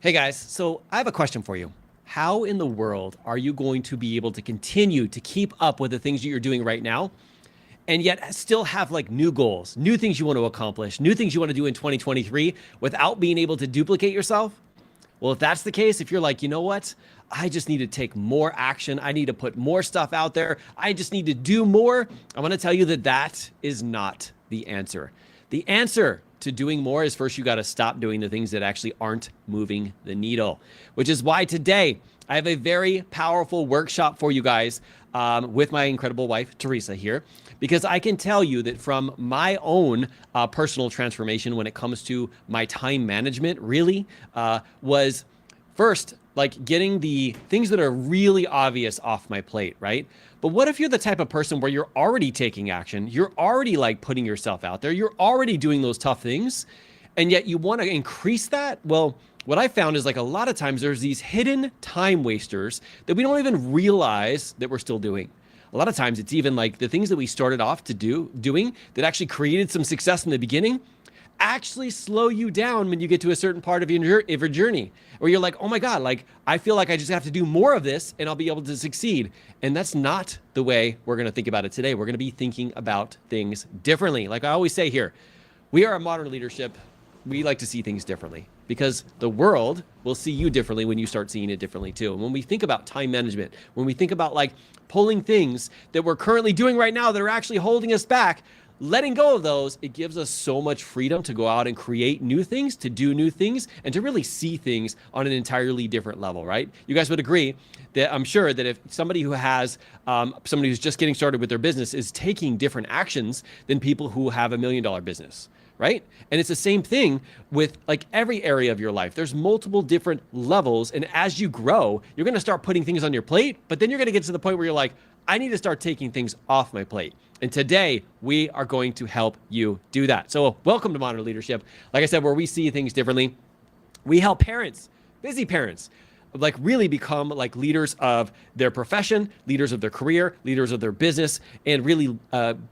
Hey guys, so I have a question for you. How in the world are you going to be able to continue to keep up with the things that you're doing right now and yet still have like new goals, new things you want to accomplish, new things you want to do in 2023 without being able to duplicate yourself? Well, if that's the case, if you're like, you know what? I just need to take more action. I need to put more stuff out there. I just need to do more. I want to tell you that that is not the answer. The answer to doing more is first you got to stop doing the things that actually aren't moving the needle, which is why today I have a very powerful workshop for you guys with my incredible wife, Teresa, here, because I can tell you that from my own personal transformation when it comes to my time management, really was first like getting the things that are really obvious off my plate, right? But what if you're the type of person where you're already taking action, you're already like putting yourself out there, you're already doing those tough things, and yet you want to increase that? Well, what I found is like a lot of times there's these hidden time wasters that we don't even realize that we're still doing. A lot of times it's even like the things that we started off to doing that actually created some success in the beginning actually slow you down when you get to a certain part of your journey where you're like, oh my God, like I feel like I just have to do more of this and I'll be able to succeed. And that's not the way we're going to think about it today. We're going to be thinking about things differently. Like I always say here, we are a modern leadership. We like to see things differently because the world will see you differently when you start seeing it differently too. And when we think about time management, when we think about like pulling things that we're currently doing right now that are actually holding us back, letting go of those, it gives us so much freedom to go out and create new things, to do new things, and to really see things on an entirely different level, right? You guys would agree that I'm sure that if somebody who has, somebody who's just getting started with their business is taking different actions than people who have $1 million business, right? And it's the same thing with like every area of your life. There's multiple different levels. And as you grow, you're going to start putting things on your plate, but then you're going to get to the point where you're like, I need to start taking things off my plate. And today we are going to help you do that. So welcome to Modern Leadership. Like I said, where we see things differently. We help parents, busy parents, like really become like leaders of their profession, leaders of their career, leaders of their business, and really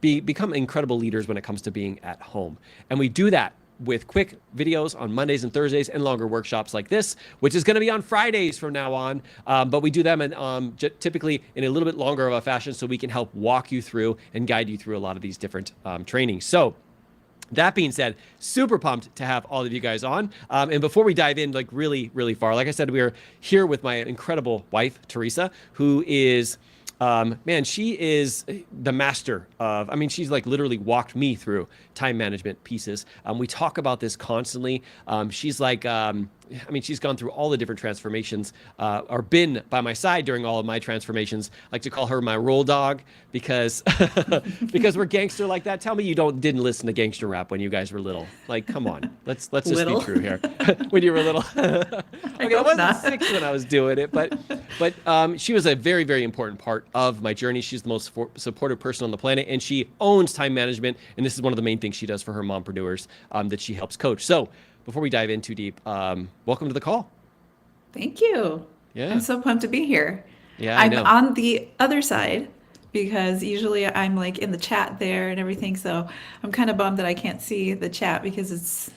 become incredible leaders when it comes to being at home. And we do that with quick videos on Mondays and Thursdays and longer workshops like this, which is going to be on Fridays from now on. But we do them in, typically in a little bit longer of a fashion so we can help walk you through and guide you through a lot of these different trainings. So that being said, super pumped to have all of you guys on. And before we dive in like really, really far, like I said, we are here with my incredible wife, Teresa, who is man, she is the master of, I mean, she's like literally walked me through time management pieces. We talk about this constantly. She's like, I mean, she's gone through all the different transformations, or been by my side during all of my transformations. I like to call her my roll dog because, because we're gangster like that. Tell me you didn't listen to gangster rap when you guys were little. Like, come on, let's just Little. be true here. When you were little. Okay, I hope wasn't not. 6 when I was doing it, but she was a very, very important part of my journey. She's the most supportive person on the planet, and she owns time management. And this is one of the main things she does for her mompreneurs that she helps coach. So before we dive in too deep, welcome to the call. Thank you. Yeah. I'm so pumped to be here. Yeah, I I'm know. on the other side because usually I'm like in the chat there and everything. So I'm kind of bummed that I can't see the chat because it's,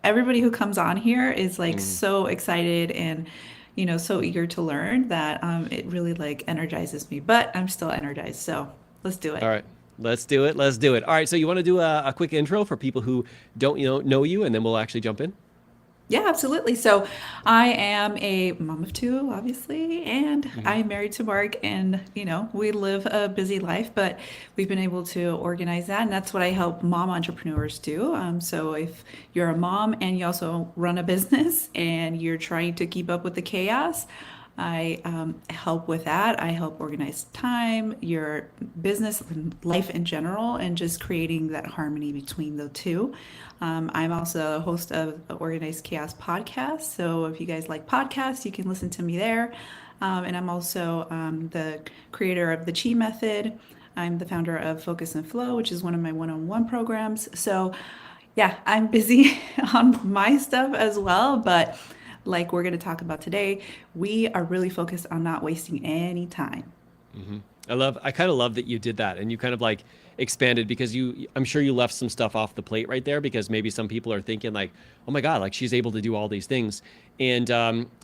everybody who comes on here is like Mm. so excited and, so eager to learn that it really like energizes me. But I'm still energized. So let's do All it. right. Let's do it. Let's do it. All right. So you want to do a quick intro for people who don't, know you, and then we'll actually jump in. Yeah, absolutely. So I am a mom of two, obviously, and Hmm. I'm married to Mark, and we live a busy life, but we've been able to organize that, and that's what I help mom entrepreneurs do. So if you're a mom and you also run a business and you're trying to keep up with the chaos, I help with that. I help organize time, your business, and life in general, and just creating that harmony between the two. I'm also a host of the Organized Chaos podcast. So if you guys like podcasts, you can listen to me there. And I'm also the creator of the Chi Method. I'm the founder of Focus and Flow, which is one of my one on one programs. So, yeah, I'm busy on my stuff as well. But like we're going to talk about today, we are really focused on not wasting any time. I kind of love that you did that and you kind of like expanded because I'm sure you left some stuff off the plate right there because maybe some people are thinking like, oh my God, like she's able to do all these things. And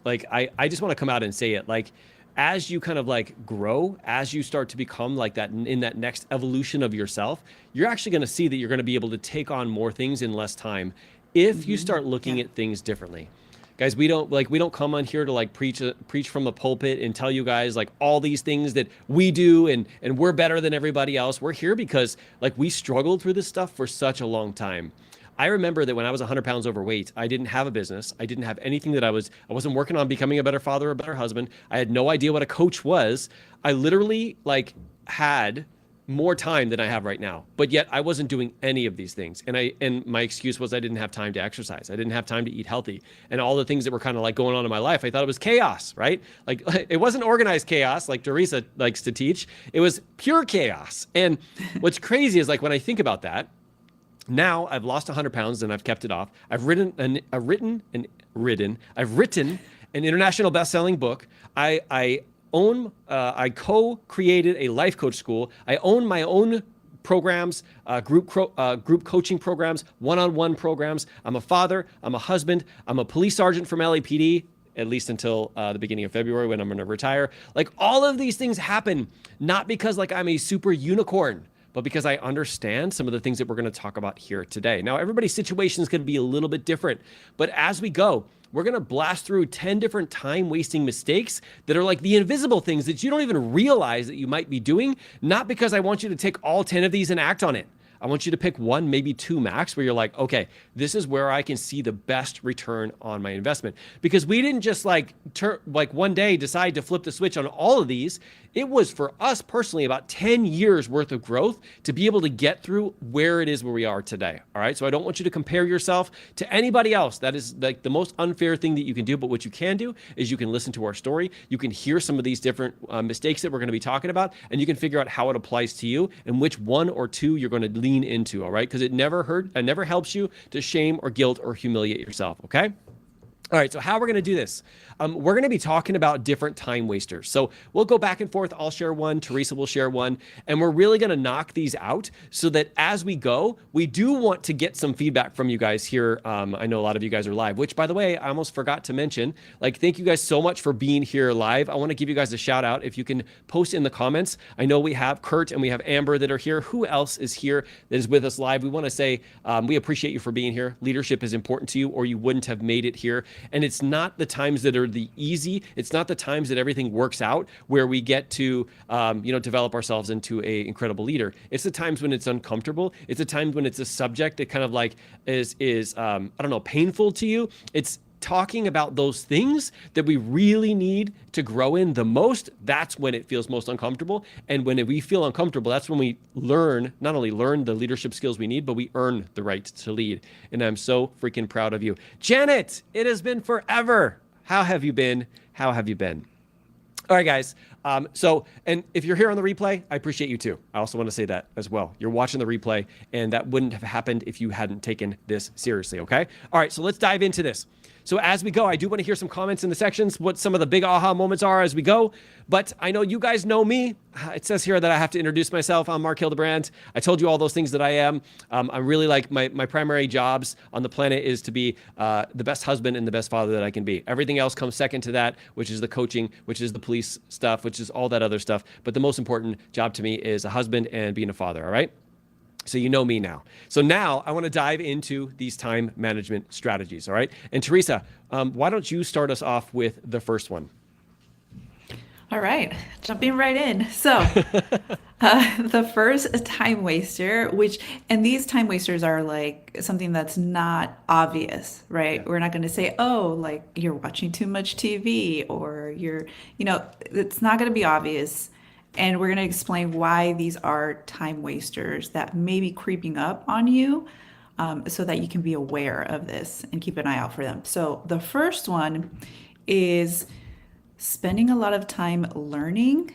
like, I just want to come out and say it like, as you kind of like grow, as you start to become like that in that next evolution of yourself, you're actually going to see that you're going to be able to take on more things in less time if you start looking Yeah. at things differently. Guys, we don't come on here to like preach from a pulpit and tell you guys like all these things that we do and we're better than everybody else. We're here because like we struggled through this stuff for such a long time. I remember that when I was 100 pounds overweight, I didn't have a business. I didn't have anything that I wasn't working on becoming a better father or a better husband. I had no idea what a coach was. I literally like had more time than I have right now. But yet I wasn't doing any of these things. And my excuse was I didn't have time to exercise. I didn't have time to eat healthy. And all the things that were kind of like going on in my life, I thought it was chaos, right? Like it wasn't organized chaos like Teresa likes to teach. It was pure chaos. And what's crazy is like when I think about that, now I've lost 100 pounds and I've kept it off. I've written an international best-selling book. I co-created a life coach school. I own my own programs, group coaching programs, one-on-one programs. I'm a father. I'm a husband. I'm a police sergeant from LAPD, at least until the beginning of February when I'm going to retire. Like all of these things happen not because like I'm a super unicorn, but because I understand some of the things that we're going to talk about here today. Now, everybody's situation is going to be a little bit different, but as we go, we're going to blast through 10 different time-wasting mistakes that are like the invisible things that you don't even realize that you might be doing, not because I want you to take all 10 of these and act on it. I want you to pick one, maybe two max, where you're like, okay, this is where I can see the best return on my investment. Because we didn't just like one day decide to flip the switch on all of these. It was for us personally about 10 years worth of growth to be able to get through where it is where we are today. All right. So I don't want you to compare yourself to anybody else. That is like the most unfair thing that you can do. But what you can do is you can listen to our story. You can hear some of these different mistakes that we're going to be talking about, and you can figure out how it applies to you and which one or two you're going to lean into. All right. Because it never helps you to shame or guilt or humiliate yourself. Okay. All right, so how we're going to do this? We're going to be talking about different time wasters. So we'll go back and forth. I'll share one. Teresa will share one. And we're really going to knock these out so that as we go, we do want to get some feedback from you guys here. I know a lot of you guys are live, which, by the way, I almost forgot to mention. Like, thank you guys so much for being here live. I want to give you guys a shout out. If you can post in the comments. I know we have Kurt and we have Amber that are here. Who else is here that is with us live? We want to say we appreciate you for being here. Leadership is important to you, or you wouldn't have made it here. And it's not the times that are the easy. It's not the times that everything works out where we get to, develop ourselves into a incredible leader. It's the times when it's uncomfortable. It's the times when it's a subject that kind of like is painful to you. It's talking about those things that we really need to grow in the most. That's when it feels most uncomfortable. And when we feel uncomfortable, that's when we not only learn the leadership skills we need, but we earn the right to lead. And I'm so freaking proud of you. Janet, it has been forever. How have you been? How have you been? All right, guys. And if you're here on the replay, I appreciate you too. I also want to say that as well. You're watching the replay, and that wouldn't have happened if you hadn't taken this seriously, okay? All right, so let's dive into this. So as we go, I do want to hear some comments in the sections, what some of the big aha moments are as we go. But I know you guys know me. It says here that I have to introduce myself. I'm Mark Hildebrand. I told you all those things that I am. I'm really like my primary jobs on the planet is to be the best husband and the best father that I can be. Everything else comes second to that, which is the coaching, which is the police stuff, which is all that other stuff. But the most important job to me is a husband and being a father, all right? So you know me now. So now I want to dive into these time management strategies, all right? And Teresa, why don't you start us off with the first one? All right, jumping right in. So the first time waster, and these time wasters are like something that's not obvious, right? Yeah. We're not going to say, oh, like you're watching too much TV or it's not going to be obvious. And we're going to explain why these are time wasters that may be creeping up on you, so that you can be aware of this and keep an eye out for them. So the first one is spending a lot of time learning,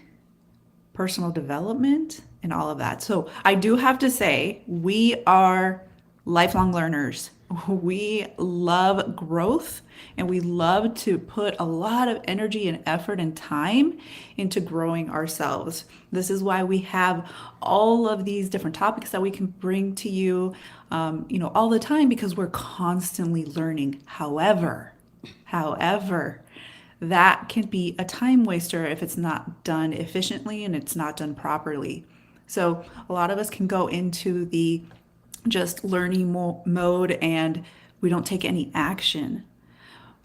personal development, and all of that. So I do have to say, we are lifelong learners. we love growth and we love to put a lot of energy and effort and time into growing ourselves. This is why we have all of these different topics that we can bring to you, all the time because we're constantly learning. However, that can be a time waster if it's not done efficiently and it's not done properly. So a lot of us can go into the just learning mode and we don't take any action.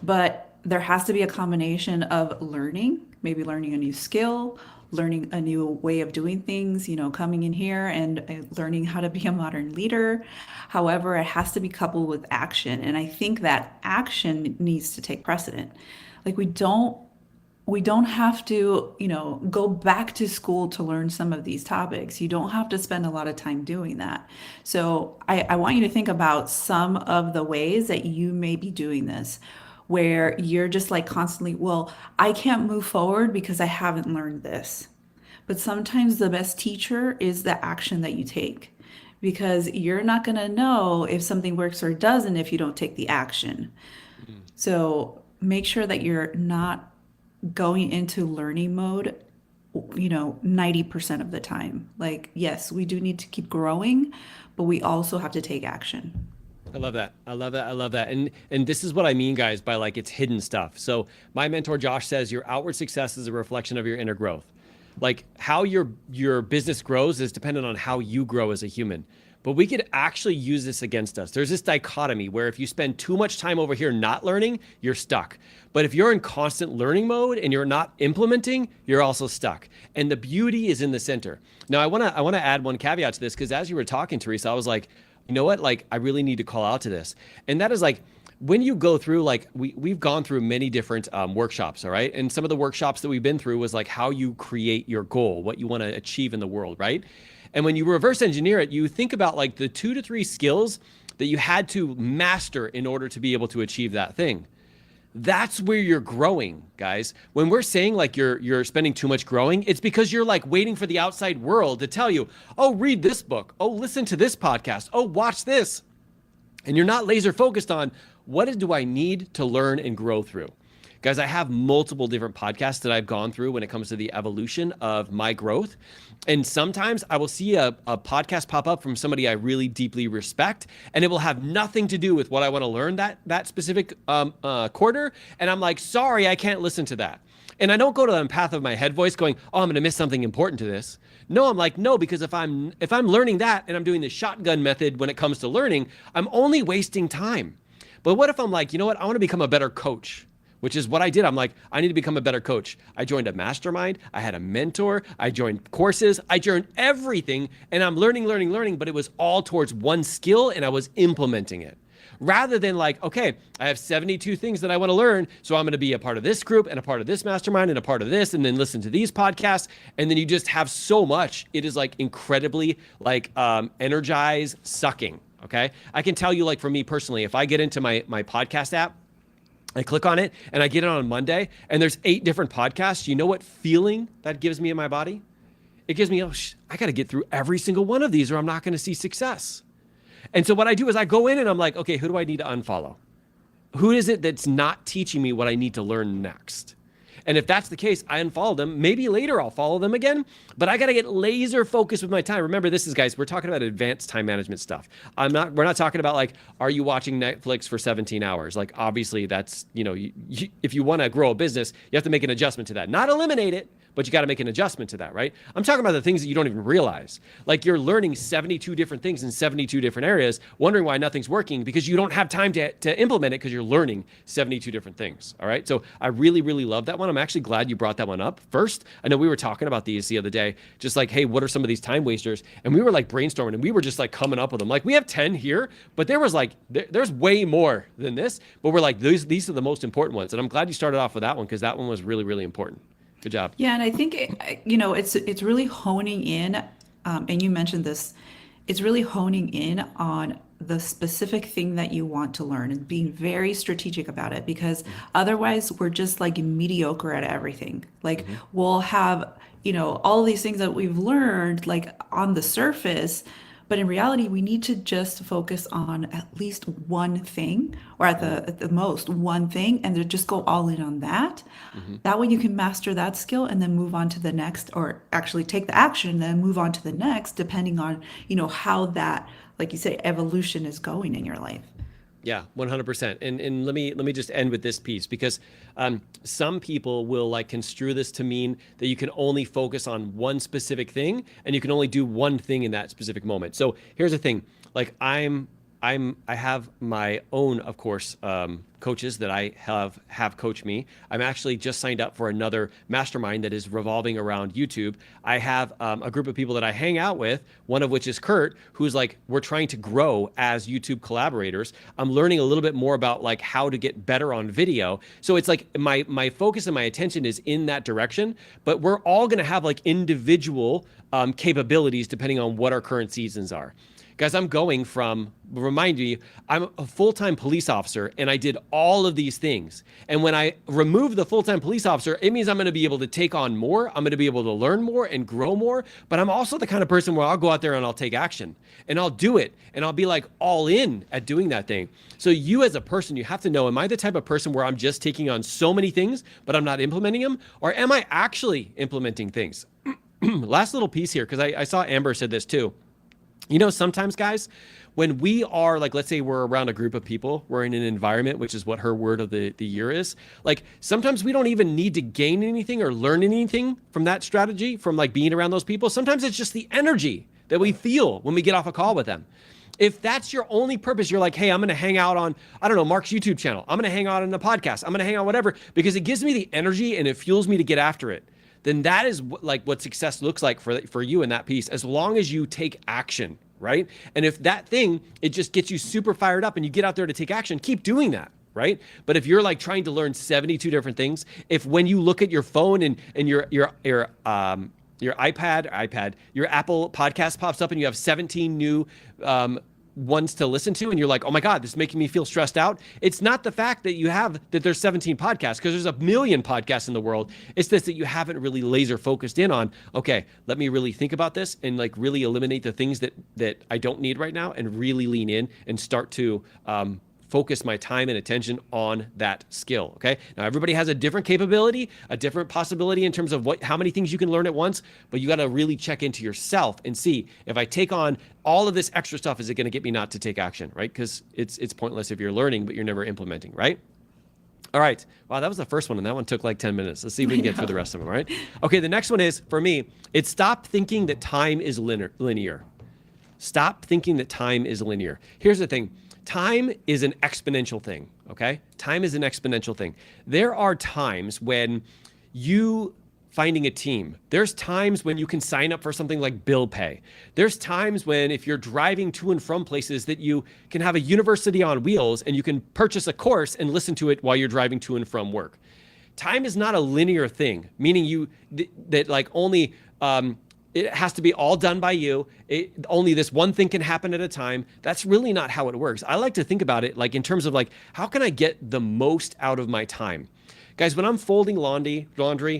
But there has to be a combination of learning, maybe learning a new skill, learning a new way of doing things, coming in here and learning how to be a modern leader. However, it has to be coupled with action. And I think that action needs to take precedent. Like we don't have to, go back to school to learn some of these topics. You don't have to spend a lot of time doing that. So I want you to think about some of the ways that you may be doing this, where you're just like constantly, well, I can't move forward because I haven't learned this. But sometimes the best teacher is the action that you take because you're not going to know if something works or doesn't if you don't take the action. Mm. So make sure that you're not going into learning mode 90% of the time. Like, yes, we do need to keep growing, but we also have to take action. I love that. I love that. I love that. And this is what I mean, guys, by like it's hidden stuff. So my mentor Josh says your outward success is a reflection of your inner growth. Like how your business grows is dependent on how you grow as a human. But we could actually use this against us. There's this dichotomy where if you spend too much time over here not learning, you're stuck. But if you're in constant learning mode and you're not implementing, you're also stuck. And the beauty is in the center. Now, I want to add one caveat to this because as you were talking, Teresa, I was like, you know what? Like, I really need to call out to this. And that is like, when you go through, like we've gone through many different workshops, all right? And some of the workshops that we've been through was like how you create your goal, what you want to achieve in the world, right? And when you reverse engineer it, you think about like the 2 to 3 skills that you had to master in order to be able to achieve that thing. That's where you're growing, guys. When we're saying like you're spending too much growing, it's because you're like waiting for the outside world to tell you, oh, read this book. Oh, listen to this podcast. Oh, watch this. And you're not laser focused on what do I need to learn and grow through. Guys, I have multiple different podcasts that I've gone through when it comes to the evolution of my growth. And sometimes I will see a podcast pop up from somebody I really deeply respect, and it will have nothing to do with what I want to learn that specific quarter. And I'm like, sorry, I can't listen to that. And I don't go to the path of my head voice going, oh, I'm going to miss something important to this. No, I'm like, no, because if I'm learning that and I'm doing the shotgun method when it comes to learning, I'm only wasting time. But what if I'm like, you know what? I want to become a better coach, which is what I did. I'm like, I need to become a better coach. I joined a mastermind. I had a mentor. I joined courses. I joined everything. And I'm learning, but it was all towards one skill and I was implementing it. Rather than like, okay, I have 72 things that I want to learn. So I'm going to be a part of this group and a part of this mastermind and a part of this, and then listen to these podcasts. And then you just have so much. It is like incredibly like energized sucking. Okay. I can tell you like for me personally, if I get into my podcast app, I click on it and I get it on Monday and there's 8 different podcasts. You know what feeling that gives me in my body? It gives me, I got to get through every single one of these or I'm not going to see success. And so what I do is I go in and I'm like, okay, who do I need to unfollow? Who is it that's not teaching me what I need to learn next? And if that's the case, I unfollow them. Maybe later I'll follow them again, but I got to get laser focused with my time. Remember, this is, guys, we're talking about advanced time management stuff. We're not talking about like, are you watching Netflix for 17 hours? Like, obviously that's, if you want to grow a business, you have to make an adjustment to that. Not eliminate it, but you got to make an adjustment to that, right? I'm talking about the things that you don't even realize. Like you're learning 72 different things in 72 different areas, wondering why nothing's working because you don't have time to implement it because you're learning 72 different things, all right? So I really, really love that one. I'm actually glad you brought that one up first. I know we were talking about these the other day, just like, hey, what are some of these time wasters? And we were like brainstorming and we were just like coming up with them. Like we have 10 here, but there was like, there's way more than this, but we're like, these are the most important ones. And I'm glad you started off with that one because that one was really, really important. Good job. Yeah, and I think it's really honing in, and you mentioned this. It's really honing in on the specific thing that you want to learn and being very strategic about it because otherwise we're just like mediocre at everything. Like we'll have all of these things that we've learned like on the surface, But in reality, we need to just focus on at least one thing, or at the most one thing, and then just go all in on that. Mm-hmm. That way you can master that skill and then move on to the next, or actually take the action and then move on to the next, depending on, how that, like you say, evolution is going in your life. Yeah, 100%. And let me just end with this piece, because some people will like construe this to mean that you can only focus on one specific thing and you can only do one thing in that specific moment. So here's the thing, like I have my own, of course, coaches that I have coached me. I'm actually just signed up for another mastermind that is revolving around YouTube. I have a group of people that I hang out with, one of which is Kurt, who's like, we're trying to grow as YouTube collaborators. I'm learning a little bit more about like how to get better on video. So it's like my focus and my attention is in that direction, but we're all going to have like individual capabilities depending on what our current seasons are. Guys, I'm going from, remind you, I'm a full-time police officer and I did all of these things. And when I remove the full-time police officer, it means I'm going to be able to take on more. I'm going to be able to learn more and grow more. But I'm also the kind of person where I'll go out there and I'll take action and I'll do it. And I'll be like all in at doing that thing. So you as a person, you have to know, am I the type of person where I'm just taking on so many things, but I'm not implementing them? Or am I actually implementing things? Last little piece here, because I saw Amber said this too. Sometimes, guys, when we are like, let's say we're around a group of people, we're in an environment, which is what her word of the year is. Like sometimes we don't even need to gain anything or learn anything from that strategy, from like being around those people. Sometimes it's just the energy that we feel when we get off a call with them. If that's your only purpose, you're like, hey, I'm going to hang out on, I don't know, Mark's YouTube channel. I'm going to hang out on the podcast. I'm going to hang out whatever, because it gives me the energy and it fuels me to get after it. Then that is what success looks like for you in that piece, as long as you take action, right? And if that thing, it just gets you super fired up and you get out there to take action, keep doing that, right? But if you're like trying to learn 72 different things, if when you look at your phone and your iPad, your Apple podcast pops up and you have 17 new ones to listen to and you're like, oh my God, this is making me feel stressed out. It's not the fact that there's 17 podcasts, because there's a million podcasts in the world. It's this that you haven't really laser focused in on, okay, let me really think about this and like really eliminate the things that I don't need right now and really lean in and start to focus my time and attention on that skill. Okay. Now everybody has a different capability, a different possibility in terms of how many things you can learn at once, but you got to really check into yourself and see, if I take on all of this extra stuff, is it going to get me not to take action, right? Because it's pointless if you're learning, but you're never implementing, right? All right. Wow, that was the first one, and that one took like 10 minutes. Let's see if we can get through the rest of them, all right? Okay, the next one is, for me, it's stop thinking that time is linear. Stop thinking that time is linear. Here's the thing. Time is an exponential thing, okay? Time is an exponential thing. There are times when you finding a team, there's times when you can sign up for something like bill pay. There's times when, if you're driving to and from places, that you can have a university on wheels and you can purchase a course and listen to it while you're driving to and from work. Time is not a linear thing, meaning that like only, it has to be all done by you. Only this one thing can happen at a time. That's really not how it works. I like to think about it like in terms of like, how can I get the most out of my time? Guys, when I'm folding laundry,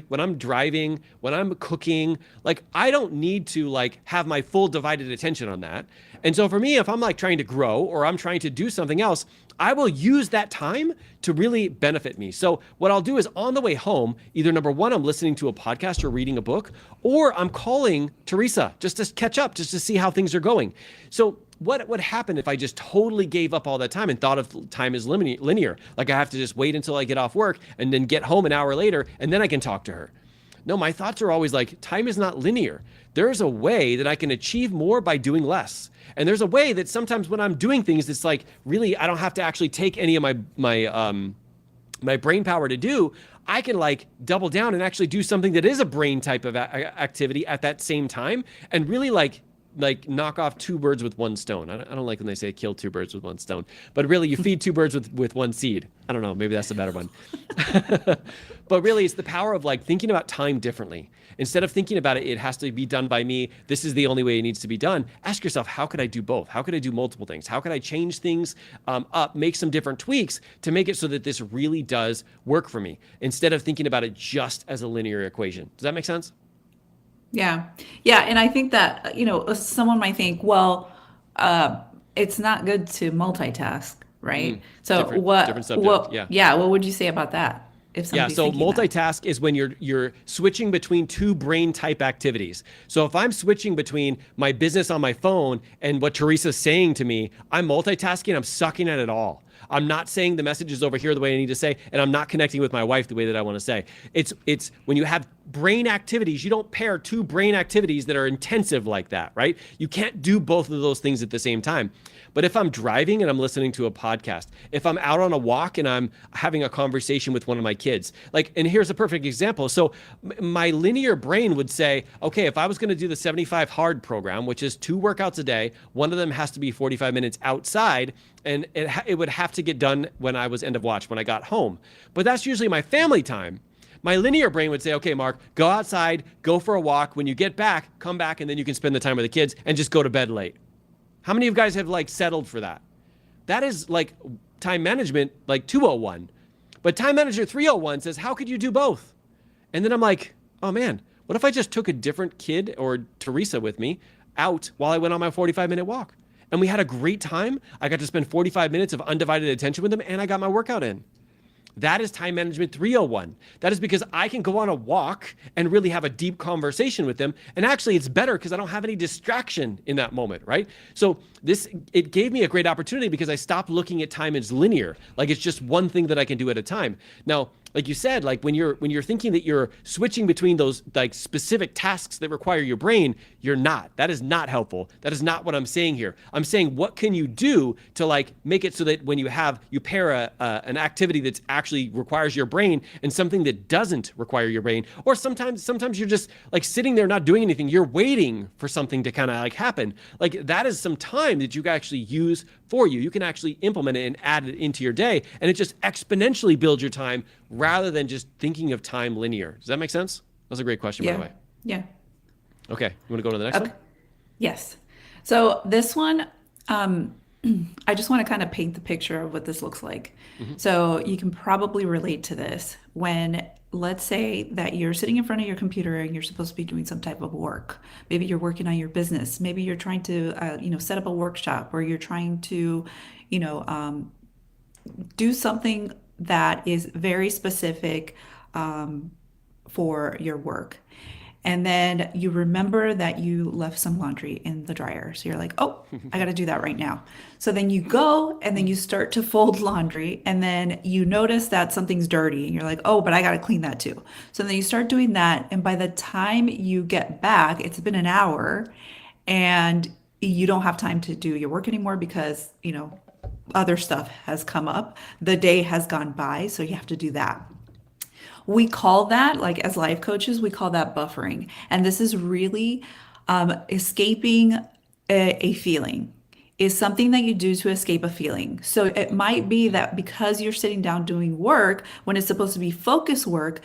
when I'm driving, when I'm cooking, like I don't need to like have my full divided attention on that. And so for me, if I'm like trying to grow or I'm trying to do something else, I will use that time to really benefit me. So what I'll do is, on the way home, either number one, I'm listening to a podcast or reading a book, or I'm calling Teresa just to catch up, just to see how things are going. So what would happen if I just totally gave up all that time and thought of time as linear? Like I have to just wait until I get off work and then get home an hour later and then I can talk to her. No, my thoughts are always like, time is not linear. There's a way that I can achieve more by doing less. And there's a way that sometimes when I'm doing things, it's like, really, I don't have to actually take any of my brain power to do. I can like double down and actually do something that is a brain type of activity at that same time, and really like knock off two birds with one stone. I don't like when they say kill two birds with one stone, but really you feed two birds with one seed. I don't know, maybe that's a better one. But really it's the power of like thinking about time differently. Instead of thinking about it has to be done by me, this is the only way it needs to be done. Ask yourself, how could I do both? How could I do multiple things? How could I change things up, make some different tweaks to make it so that this really does work for me, instead of thinking about it just as a linear equation. Does that make sense? Yeah. Yeah. And I think that, someone might think, well, It's not good to multitask, right? Mm, So different subject. Yeah. yeah, what would you say about that if Yeah, somebody's so thinking that? multitask is when you're switching between two brain type activities. So if I'm switching between my business on my phone and what Teresa's saying to me, I'm multitasking, I'm sucking at it all. I'm not saying the messages over here the way I need to say, and I'm not connecting with my wife the way that I want to say. It's when you have brain activities, you don't pair two brain activities that are intensive like that, right? You can't do both of those things at the same time. But if I'm driving and I'm listening to a podcast, if I'm out on a walk and I'm having a conversation with one of my kids, like, and here's a perfect example. So my linear brain would say, okay, if I was going to do the 75 hard program, which is 2 workouts a day, one of them has to be 45 minutes outside, and it would have to get done when I was end of watch, when I got home. But that's usually my family time. My linear brain would say, okay, Mark, go outside, go for a walk. When you get back, come back, and then you can spend the time with the kids and just go to bed late. How many of you guys have like settled for that? That is like time management, like 201. But time manager 301 says, how could you do both? And then I'm like, oh man, what if I just took a different kid or Teresa with me out while I went on my 45-minute walk? And we had a great time. I got to spend 45 minutes of undivided attention with them, and I got my workout in. That is time management 301. That is because I can go on a walk and really have a deep conversation with them. And actually, it's better because I don't have any distraction in that moment, right? So it gave me a great opportunity because I stopped looking at time as linear, like it's just one thing that I can do at a time. Now, like you said, like when you're thinking that you're switching between those like specific tasks that require your brain, you're not. That is not helpful. That is not what I'm saying here. I'm saying, what can you do to like make it so that when you pair an activity that's actually requires your brain and something that doesn't require your brain, or sometimes you're just like sitting there not doing anything. You're waiting for something to kind of like happen. Like that is some time that you can actually use for you. You can actually implement it and add it into your day, and it just exponentially builds your time rather than just thinking of time linear. Does that make sense? That was a great question, by the way. Yeah. Okay, you want to go to the next one? Yes. So this one, I just want to kind of paint the picture of what this looks like. So you can probably relate to this when, let's say that you're sitting in front of your computer and you're supposed to be doing some type of work. Maybe you're working on your business. Maybe you're trying to, set up a workshop, or you're trying to, do something that is very specific for your work. And then you remember that you left some laundry in the dryer. So you're like, oh, I got to do that right now. So then you go and then you start to fold laundry, and then you notice that something's dirty and you're like, oh, but I got to clean that too. So then you start doing that. And by the time you get back, it's been an hour and you don't have time to do your work anymore because, other stuff has come up. The day has gone by. So you have to do that. We call that, like as life coaches, we call that buffering. And this is really escaping a feeling, is something that you do to escape a feeling. So it might be that because you're sitting down doing work, when it's supposed to be focus work,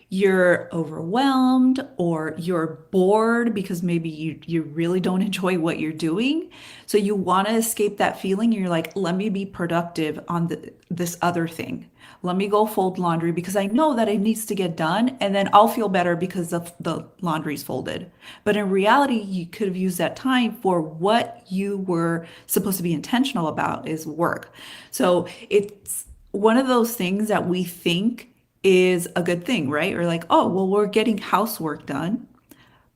you're overwhelmed or you're bored because maybe you really don't enjoy what you're doing. So you want to escape that feeling. You're like, let me be productive on this other thing. Let me go fold laundry because I know that it needs to get done, and then I'll feel better because of the laundry's folded. But in reality, you could have used that time for what you were supposed to be intentional about, is work. So it's one of those things that we think is a good thing, right? Or like, oh, well, we're getting housework done.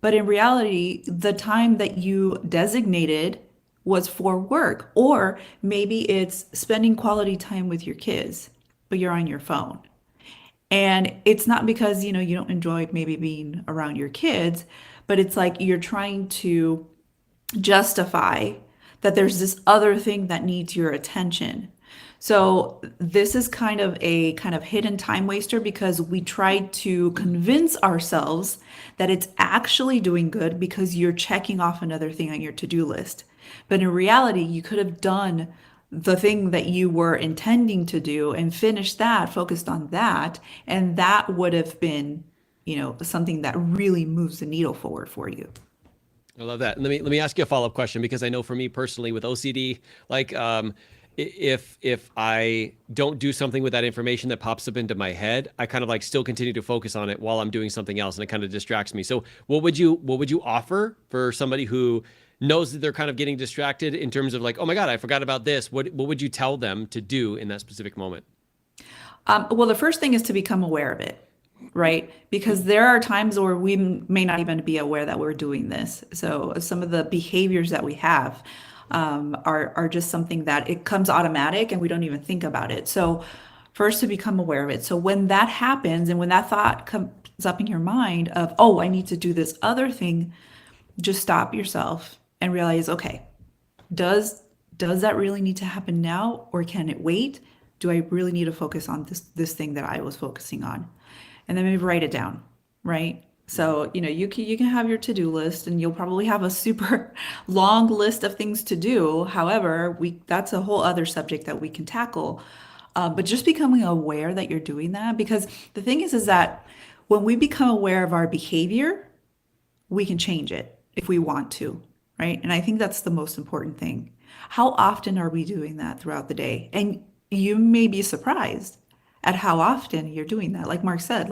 But in reality, the time that you designated was for work, or maybe it's spending quality time with your kids, but you're on your phone. And it's not because, you don't enjoy maybe being around your kids, but it's like you're trying to justify that there's this other thing that needs your attention. So this is kind of a hidden time waster because we try to convince ourselves that it's actually doing good because you're checking off another thing on your to-do list. But in reality, you could have done the thing that you were intending to do and finished that, focused on that, and that would have been, something that really moves the needle forward for you. I love that. And let me ask you a follow-up question, because I know for me personally with OCD, like if I don't do something with that information that pops up into my head, I kind of like still continue to focus on it while I'm doing something else, and it kind of distracts me. So what would you offer for somebody who knows that they're kind of getting distracted in terms of like, oh my God, I forgot about this. What would you tell them to do in that specific moment? Well, the first thing is to become aware of it, right? Because there are times where we may not even be aware that we're doing this. So some of the behaviors that we have are just something that it comes automatic and we don't even think about it. So first to become aware of it. So when that happens and when that thought comes up in your mind of, oh, I need to do this other thing, just stop yourself and realize, okay, does does that really need to happen now or can it wait? Do I really need to focus on this thing that I was focusing on? And then maybe write it down, right? So, you can have your to-do list and you'll probably have a super long list of things to do. However, we that's a whole other subject that we can tackle. But just becoming aware that you're doing that, because the thing is that when we become aware of our behavior, we can change it if we want to, right? And I think that's the most important thing. How often are we doing that throughout the day? And you may be surprised at how often you're doing that. Like Mark said,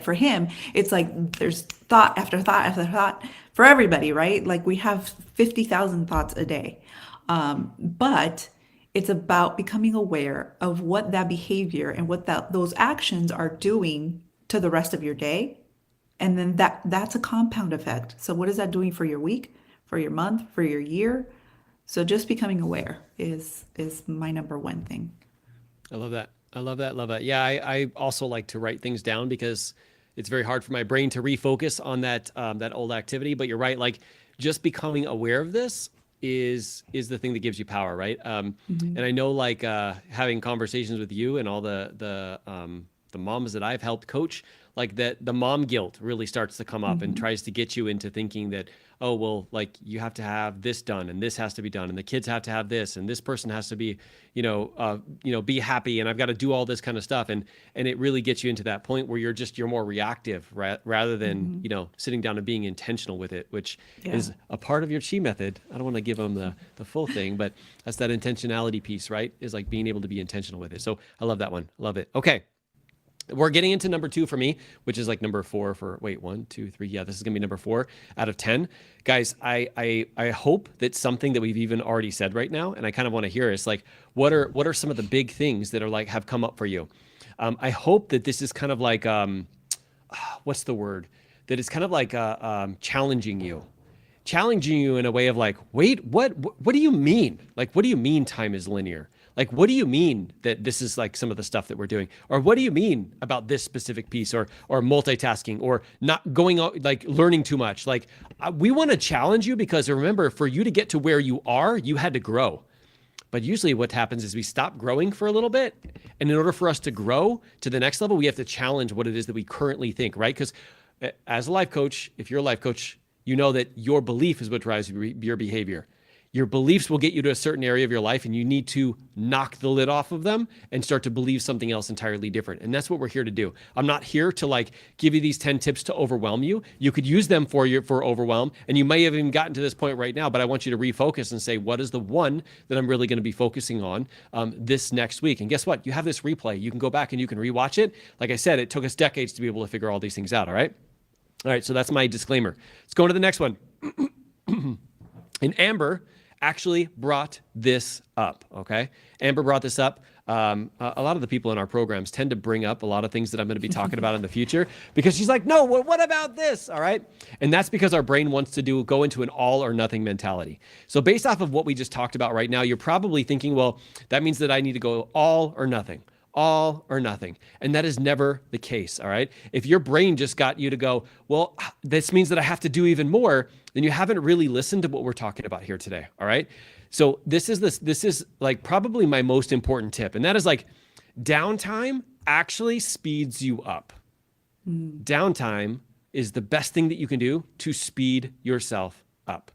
for him, it's like there's thought after thought after thought for everybody, right? Like we have 50,000 thoughts a day. But it's about becoming aware of what that behavior and what those actions are doing to the rest of your day, and then that's a compound effect. So what is that doing for your week, for your month, for your year? So just becoming aware is my number one thing. I love that. I love that. Love that. Yeah, I also like to write things down because it's very hard for my brain to refocus on that old activity. But you're right. Like just becoming aware of this is the thing that gives you power, right? And I know like having conversations with you and all the moms that I've helped coach, like that the mom guilt really starts to come up and tries to get you into thinking that, oh, well, like you have to have this done and this has to be done and the kids have to have this and this person has to be, be happy and I've got to do all this kind of stuff. And it really gets you into that point where you're more reactive rather than, sitting down and being intentional with it, which is a part of your chi method. I don't want to give them the full thing, but that's that intentionality piece, right? Is like being able to be intentional with it. So I love that one. Love it. Okay. We're getting into number 2 for me, which is like number 4 for, wait, 1, 2, 3. Yeah, this is going to be number 4 out of 10. Guys, I hope that something that we've even already said right now, and I kind of want to hear is like, what are some of the big things that are like, have come up for you? I hope that this is kind of like, what's the word? That it's kind of like challenging you in a way of like, wait, what do you mean? Like, what do you mean time is linear? Like, what do you mean that this is like some of the stuff that we're doing? Or what do you mean about this specific piece or multitasking or not going out, like learning too much? Like we want to challenge you because remember, for you to get to where you are, you had to grow. But usually what happens is we stop growing for a little bit. And in order for us to grow to the next level, we have to challenge what it is that we currently think, right? Because as a life coach, if you're a life coach, you know that your belief is what drives your behavior. Your beliefs will get you to a certain area of your life and you need to knock the lid off of them and start to believe something else entirely different. And that's what we're here to do. I'm not here to like give you these 10 tips to overwhelm you. You could use them for overwhelm. And you may have even gotten to this point right now, but I want you to refocus and say, what is the one that I'm really going to be focusing on this next week? And guess what? You have this replay. You can go back and you can rewatch it. Like I said, it took us decades to be able to figure all these things out. All right. All right. So that's my disclaimer. Let's go on to the next one. And Amber actually brought this up, okay? Amber brought this up. A lot of the people in our programs tend to bring up a lot of things that I'm going to be talking about in the future because she's like, no, what about this, all right? And that's because our brain wants to go into an all or nothing mentality. So based off of what we just talked about right now, you're probably thinking, well, that means that I need to go all or nothing. All or nothing. And that is never the case, all right? If your brain just got you to go, well, this means that I have to do even more, then you haven't really listened to what we're talking about here today, all right? So this is like probably my most important tip, and that is like downtime actually speeds you up. Downtime is the best thing that you can do to speed yourself up.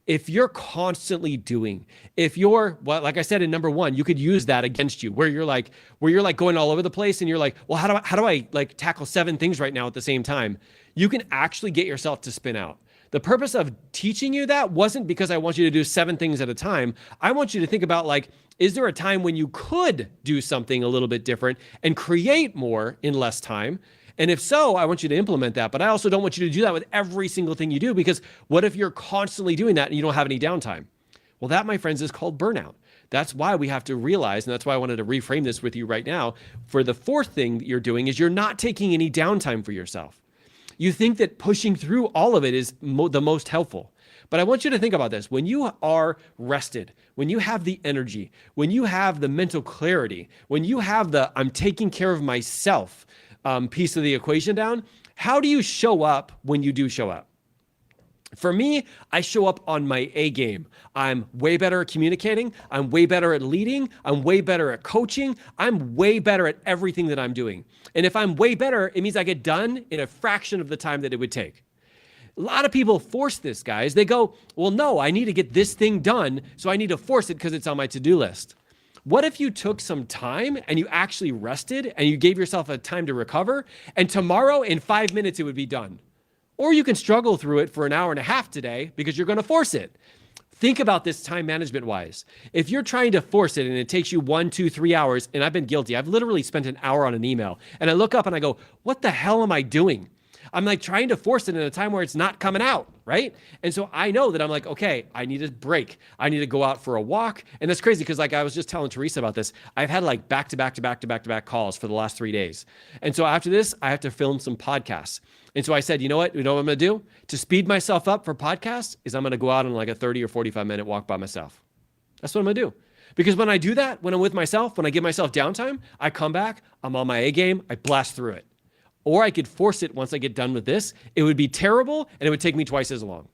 If you're constantly doing, like I said in number 1, you could use that against you where you're like going all over the place and you're like, well, how do I like tackle 7 things right now at the same time? You can actually get yourself to spin out. The purpose of teaching you that wasn't because I want you to do 7 things at a time. I want you to think about like, is there a time when you could do something a little bit different and create more in less time? And if so, I want you to implement that. But I also don't want you to do that with every single thing you do, because what if you're constantly doing that and you don't have any downtime? Well, that, my friends, is called burnout. That's why we have to realize, and that's why I wanted to reframe this with you right now. For the fourth thing that you're doing is you're not taking any downtime for yourself. You think that pushing through all of it is the most helpful. But I want you to think about this. When you are rested, when you have the energy, when you have the mental clarity, when you have the I'm taking care of myself piece of the equation down, how do you show up when you do show up? For me, I show up on my A game. I'm way better at communicating. I'm way better at leading. I'm way better at coaching. I'm way better at everything that I'm doing. And if I'm way better, it means I get done in a fraction of the time that it would take. A lot of people force this, guys. They go, well, no, I need to get this thing done, so I need to force it because it's on my to-do list. What if you took some time and you actually rested and you gave yourself a time to recover, and tomorrow in 5 minutes it would be done? Or you can struggle through it for an hour and a half today because you're going to force it. Think about this time management wise. If you're trying to force it and it takes you 1, 2, 3 hours, and I've been guilty, I've literally spent an hour on an email, and I look up and I go, what the hell am I doing? I'm like trying to force it in a time where it's not coming out, right? And so I know that I'm like, okay, I need a break. I need to go out for a walk. And that's crazy because like I was just telling Teresa about this. I've had like back-to-back calls for the last 3 days. And so after this, I have to film some podcasts. And so I said, you know what I'm going to do? To speed myself up for podcasts is I'm going to go out on like a 30 or 45-minute walk by myself. That's what I'm going to do. Because when I do that, when I'm with myself, when I give myself downtime, I come back, I'm on my A game, I blast through it. Or I could force it once I get done with this. It would be terrible and it would take me twice as long.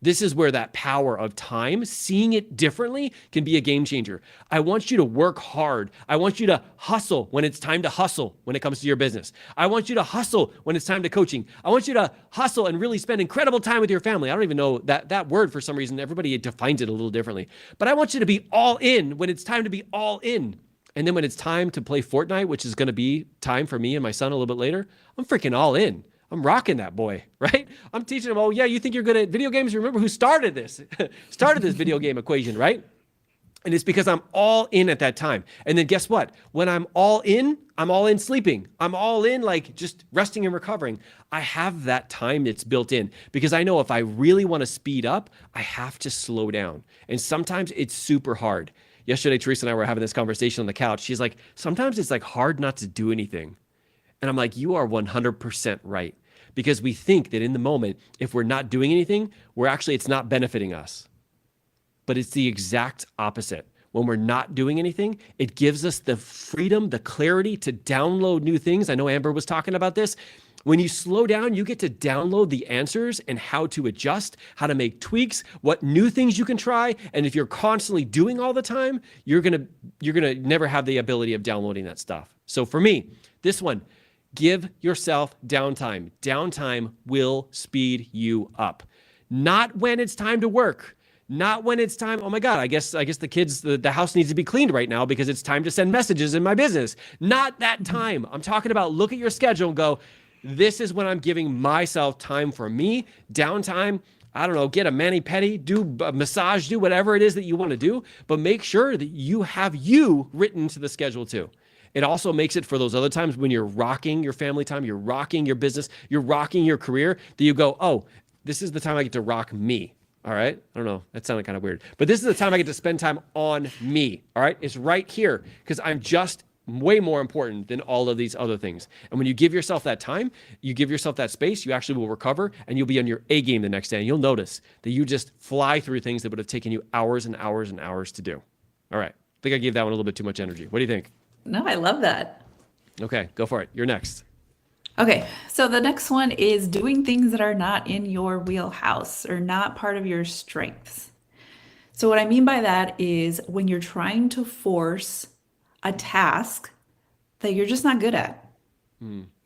This is where that power of time, seeing it differently, can be a game changer. I want you to work hard. I want you to hustle when it's time to hustle when it comes to your business. I want you to hustle when it's time to coaching. I want you to hustle and really spend incredible time with your family. I don't even know that word for some reason. Everybody defines it a little differently. But I want you to be all in when it's time to be all in. And then when it's time to play Fortnite, which is going to be time for me and my son a little bit later, I'm freaking all in. I'm rocking that boy, right? I'm teaching him, oh yeah, you think you're good at video games? Remember who started this? Started this video game equation, right? And it's because I'm all in at that time. And then guess what? When I'm all in sleeping. I'm all in like just resting and recovering. I have that time that's built in because I know if I really want to speed up, I have to slow down. And sometimes it's super hard. Yesterday, Teresa and I were having this conversation on the couch. She's like, sometimes it's like hard not to do anything. And I'm like, you are 100% right. Because we think that in the moment, if we're not doing anything, it's not benefiting us. But it's the exact opposite. When we're not doing anything, it gives us the freedom, the clarity to download new things. I know Amber was talking about this. When you slow down, you get to download the answers and how to adjust, how to make tweaks, what new things you can try. And if you're constantly doing all the time, you're gonna never have the ability of downloading that stuff. So for me, this one, give yourself downtime. Downtime will speed you up. Not when it's time to work. Not when it's time, oh my God, I guess the kids, the house needs to be cleaned right now because it's time to send messages in my business. Not that time. I'm talking about look at your schedule and go, this is when I'm giving myself time for me, downtime. I don't know, get a mani-pedi, do a massage, do whatever it is that you want to do, but make sure that you have you written to the schedule too. It also makes it for those other times when you're rocking your family time, you're rocking your business, you're rocking your career, that you go, oh, this is the time I get to rock me. All right. I don't know. That sounded kind of weird, but this is the time I get to spend time on me. All right. It's right here because I'm just way more important than all of these other things. And when you give yourself that time, you give yourself that space, you actually will recover and you'll be on your A game the next day. And you'll notice that you just fly through things that would have taken you hours and hours and hours to do. All right. I think I gave that one a little bit too much energy. What do you think? No, I love that. Okay, go for it. You're next. Okay, so the next one is doing things that are not in your wheelhouse or not part of your strengths. So, what I mean by that is when you're trying to force a task that you're just not good at.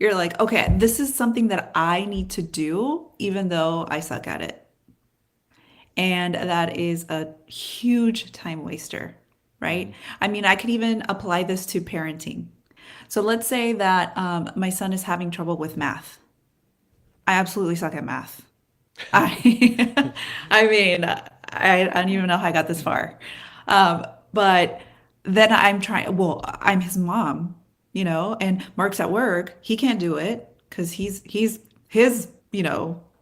You're like, okay, this is something that I need to do, even though I suck at it. And that is a huge time waster, right? I mean, I could even apply this to parenting. So let's say that my son is having trouble with math. I absolutely suck at math. I, I mean, I don't even know how I got this far. But then I'm trying, well, I'm his mom, and Mark's at work. He can't do it because his,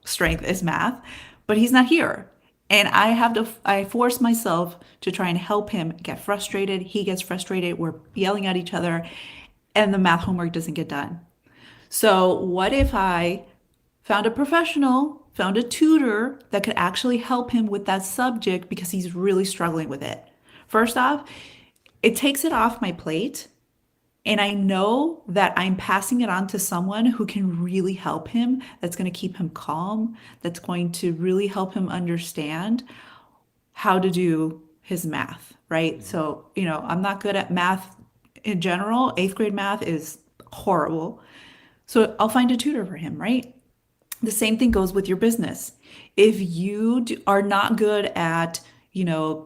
strength is math, but he's not here. And I force myself to try and help him get frustrated. He gets frustrated. We're yelling at each other, and the math homework doesn't get done. So, what if I found a professional, found a tutor that could actually help him with that subject because he's really struggling with it? First off, it takes it off my plate. And I know that I'm passing it on to someone who can really help him, that's going to keep him calm, that's going to really help him understand how to do his math, right? So, I'm not good at math in general. Eighth grade math is horrible. So I'll find a tutor for him, right? The same thing goes with your business. If you are not good at,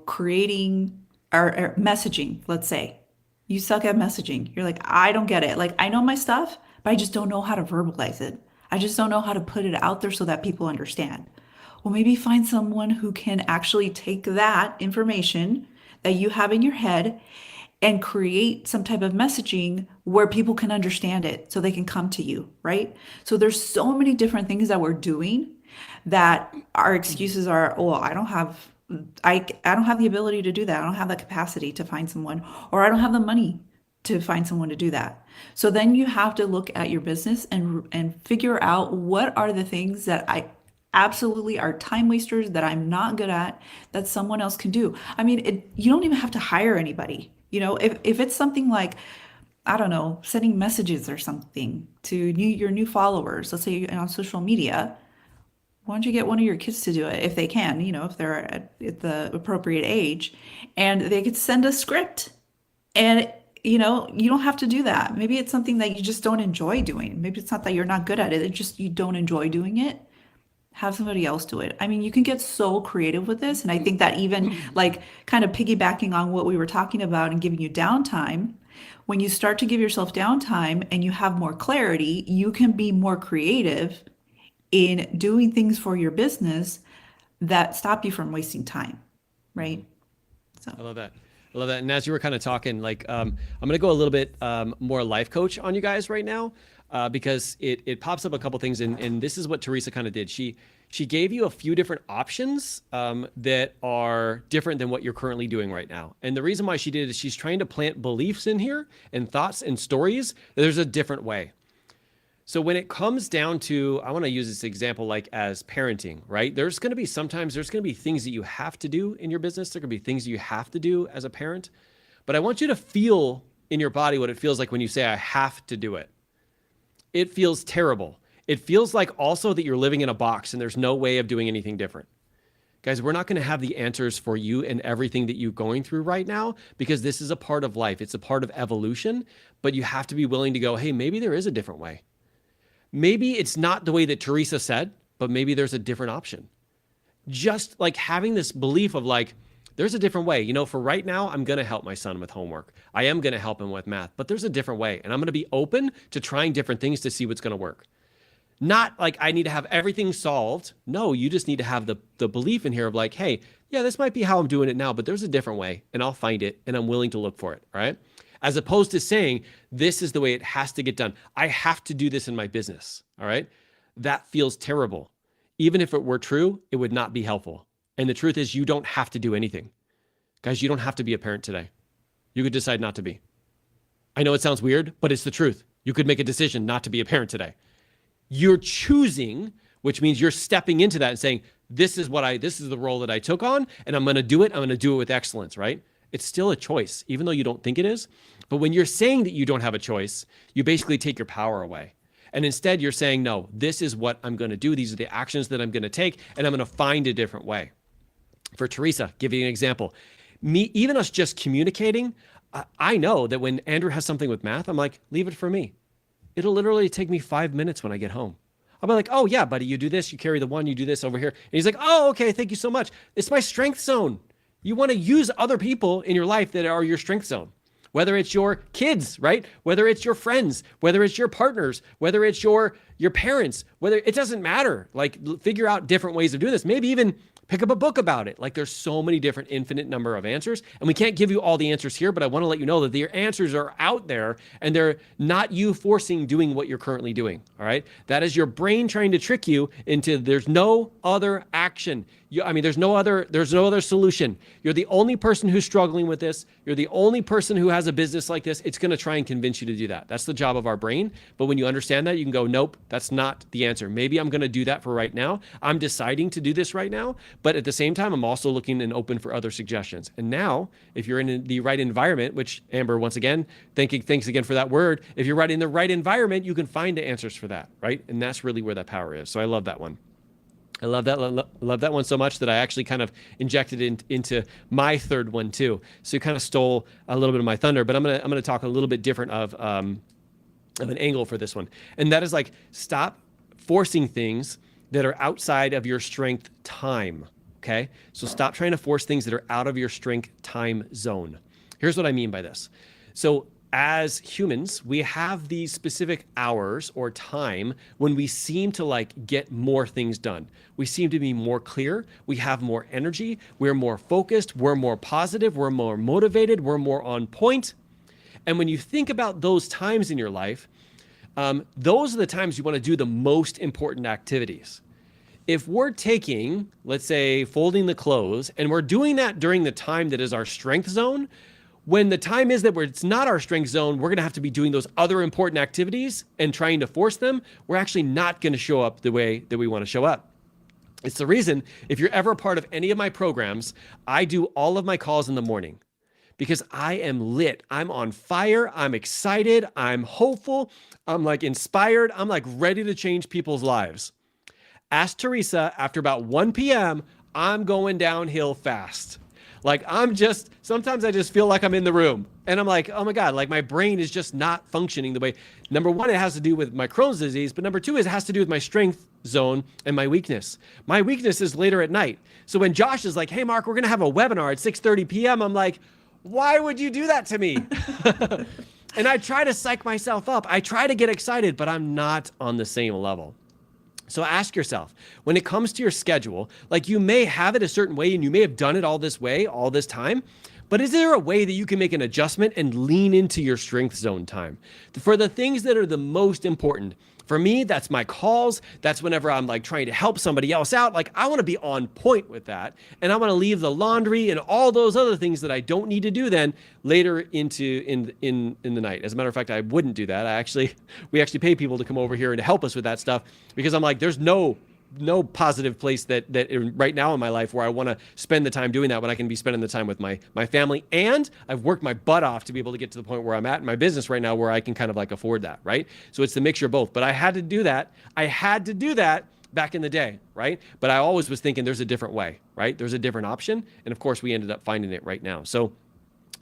creating or messaging, let's say, you suck at messaging. You're like, I don't get it. Like, I know my stuff, but I just don't know how to verbalize it. I just don't know how to put it out there so that people understand. Well, maybe find someone who can actually take that information that you have in your head and create some type of messaging where people can understand it so they can come to you, right? So there's so many different things that we're doing that our excuses are, oh, I don't have the ability to do that. I don't have the capacity to find someone, or I don't have the money to find someone to do that. So then you have to look at your business and figure out what are the things that I absolutely are time wasters that I'm not good at that someone else can do. I mean, you don't even have to hire anybody. If it's something like, I don't know, sending messages or something to your new followers, let's say on social media, why don't you get one of your kids to do it if they can, if they're at the appropriate age, and they could send a script. And, you don't have to do that. Maybe it's something that you just don't enjoy doing. Maybe it's not that you're not good at it. It's just you don't enjoy doing it. Have somebody else do it. I mean, you can get so creative with this. And I think that even like kind of piggybacking on what we were talking about and giving you downtime, when you start to give yourself downtime and you have more clarity, you can be more creative in doing things for your business that stop you from wasting time, right? So I love that. I love that. And as you were kind of talking, like, I'm going to go a little bit more life coach on you guys right now, because it pops up a couple things. And this is what Teresa kind of did. She gave you a few different options that are different than what you're currently doing right now. And the reason why she did is she's trying to plant beliefs in here and thoughts and stories that there's a different way. So when it comes down to, I want to use this example like as parenting, right? There's going to be things that you have to do in your business. There are going to be things you have to do as a parent. But I want you to feel in your body what it feels like when you say, I have to do it. It feels terrible. It feels like also that you're living in a box and there's no way of doing anything different. Guys, we're not going to have the answers for you and everything that you're going through right now, because this is a part of life. It's a part of evolution, but you have to be willing to go, hey, maybe there is a different way. Maybe it's not the way that Teresa said, but maybe there's a different option. Just like having this belief of like, there's a different way. For right now, I'm going to help my son with homework. I am going to help him with math, but there's a different way. And I'm going to be open to trying different things to see what's going to work. Not like I need to have everything solved. No, you just need to have the belief in here of like, hey, yeah, this might be how I'm doing it now, but there's a different way and I'll find it and I'm willing to look for it. All right. As opposed to saying, this is the way it has to get done. I have to do this in my business. All right. That feels terrible. Even if it were true, it would not be helpful. And the truth is, you don't have to do anything. Guys, you don't have to be a parent today. You could decide not to be. I know it sounds weird, but it's the truth. You could make a decision not to be a parent today. You're choosing, which means you're stepping into that and saying, this is the role that I took on, and I'm going to do it. I'm going to do it with excellence, right? It's still a choice, even though you don't think it is. But when you're saying that you don't have a choice, you basically take your power away. And instead you're saying, no, this is what I'm going to do. These are the actions that I'm going to take, and I'm going to find a different way. For Teresa, give you an example. Even us just communicating, I know that when Andrew has something with math, I'm like, leave it for me. It'll literally take me 5 minutes when I get home. I'll be like, oh yeah, buddy, you do this, you carry the one, you do this over here. And he's like, oh, okay, thank you so much. It's my strength zone. You want to use other people in your life that are your strength zone. Whether it's your kids, right? Whether it's your friends, whether it's your partners, whether it's your parents, it doesn't matter. Like, figure out different ways of doing this. Maybe even Pick up a book about it. Like there's so many different infinite number of answers, and we can't give you all the answers here, but I want to let you know that the answers are out there and they're not you forcing doing what you're currently doing. All right. That is your brain trying to trick you into there's no other action. There's no other solution. You're the only person who's struggling with this. You're the only person who has a business like this. It's going to try and convince you to do that. That's the job of our brain. But when you understand that, you can go, nope, that's not the answer. Maybe I'm going to do that for right now. I'm deciding to do this right now. But at the same time, I'm also looking and open for other suggestions. And now, if you're in the right environment, which Amber, once again, thanks again for that word. If you're in the right environment, you can find the answers for that, right? And that's really where that power is. So I love that one. I love that one so much that I actually kind of injected into my third one too. So you kind of stole a little bit of my thunder, but I'm gonna talk a little bit different of an angle for this one, and that is like stop forcing things that are outside of your strength time. Okay, so stop trying to force things that are out of your strength time zone. Here's what I mean by this. So as humans, we have these specific hours or time when we seem to like get more things done. We seem to be more clear. We have more energy. We're more focused. We're more positive. We're more motivated. We're more on point. And when you think about those times in your life, those are the times you want to do the most important activities. If we're taking, let's say, folding the clothes, and we're doing that during the time that is our strength zone, when the time is that where it's not our strength zone, we're going to have to be doing those other important activities and trying to force them. We're actually not going to show up the way that we want to show up. It's the reason, if you're ever a part of any of my programs, I do all of my calls in the morning because I am lit. I'm on fire. I'm excited. I'm hopeful. I'm like inspired. I'm like ready to change people's lives. Ask Teresa, after about 1 p.m., I'm going downhill fast. Like sometimes I just feel like I'm in the room and I'm like, oh my God, like my brain is just not functioning the way. Number one, it has to do with my Crohn's disease, but number two is it has to do with my strength zone and my weakness. My weakness is later at night. So when Josh is like, hey, Mark, we're going to have a webinar at 6:30 p.m. I'm like, why would you do that to me? And I try to psych myself up. I try to get excited, but I'm not on the same level. So ask yourself, when it comes to your schedule, like you may have it a certain way and you may have done it all this way, all this time, but is there a way that you can make an adjustment and lean into your strength zone time? For the things that are the most important, for me, that's my calls. That's whenever I'm like trying to help somebody else out. Like I want to be on point with that. And I want to leave the laundry and all those other things that I don't need to do then later in the night. As a matter of fact, I wouldn't do that. We actually pay people to come over here and to help us with that stuff because I'm like, there's no positive place that right now in my life where I want to spend the time doing that when I can be spending the time with my family. And I've worked my butt off to be able to get to the point where I'm at in my business right now where I can kind of like afford that, right? So it's the mixture of both. But I had to do that. Back in the day, right? But I always was thinking there's a different way, right? There's a different option. And of course, we ended up finding it right now. So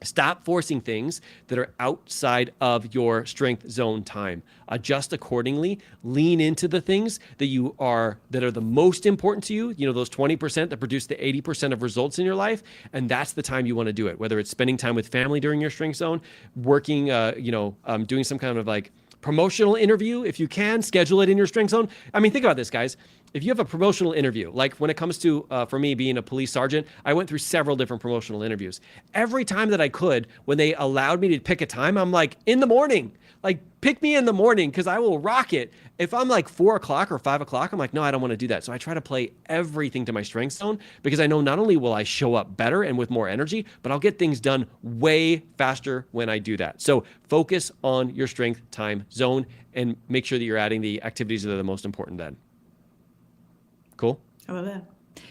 stop forcing things that are outside of your strength zone time. Adjust accordingly. Lean into the things that are the most important to you. You know, those 20% that produce the 80% of results in your life. And that's the time you want to do it. Whether it's spending time with family during your strength zone, working, doing some kind of like promotional interview. If you can, schedule it in your strength zone. I mean, think about this, guys. If you have a promotional interview, like when it comes to, for me being a police sergeant, I went through several different promotional interviews. Every time that I could, when they allowed me to pick a time, I'm like, in the morning, like pick me in the morning because I will rock it. If I'm like 4 o'clock or 5 o'clock, I'm like, no, I don't want to do that. So I try to play everything to my strength zone because I know not only will I show up better and with more energy, but I'll get things done way faster when I do that. So focus on your strength time zone and make sure that you're adding the activities that are the most important then. Cool. I love that.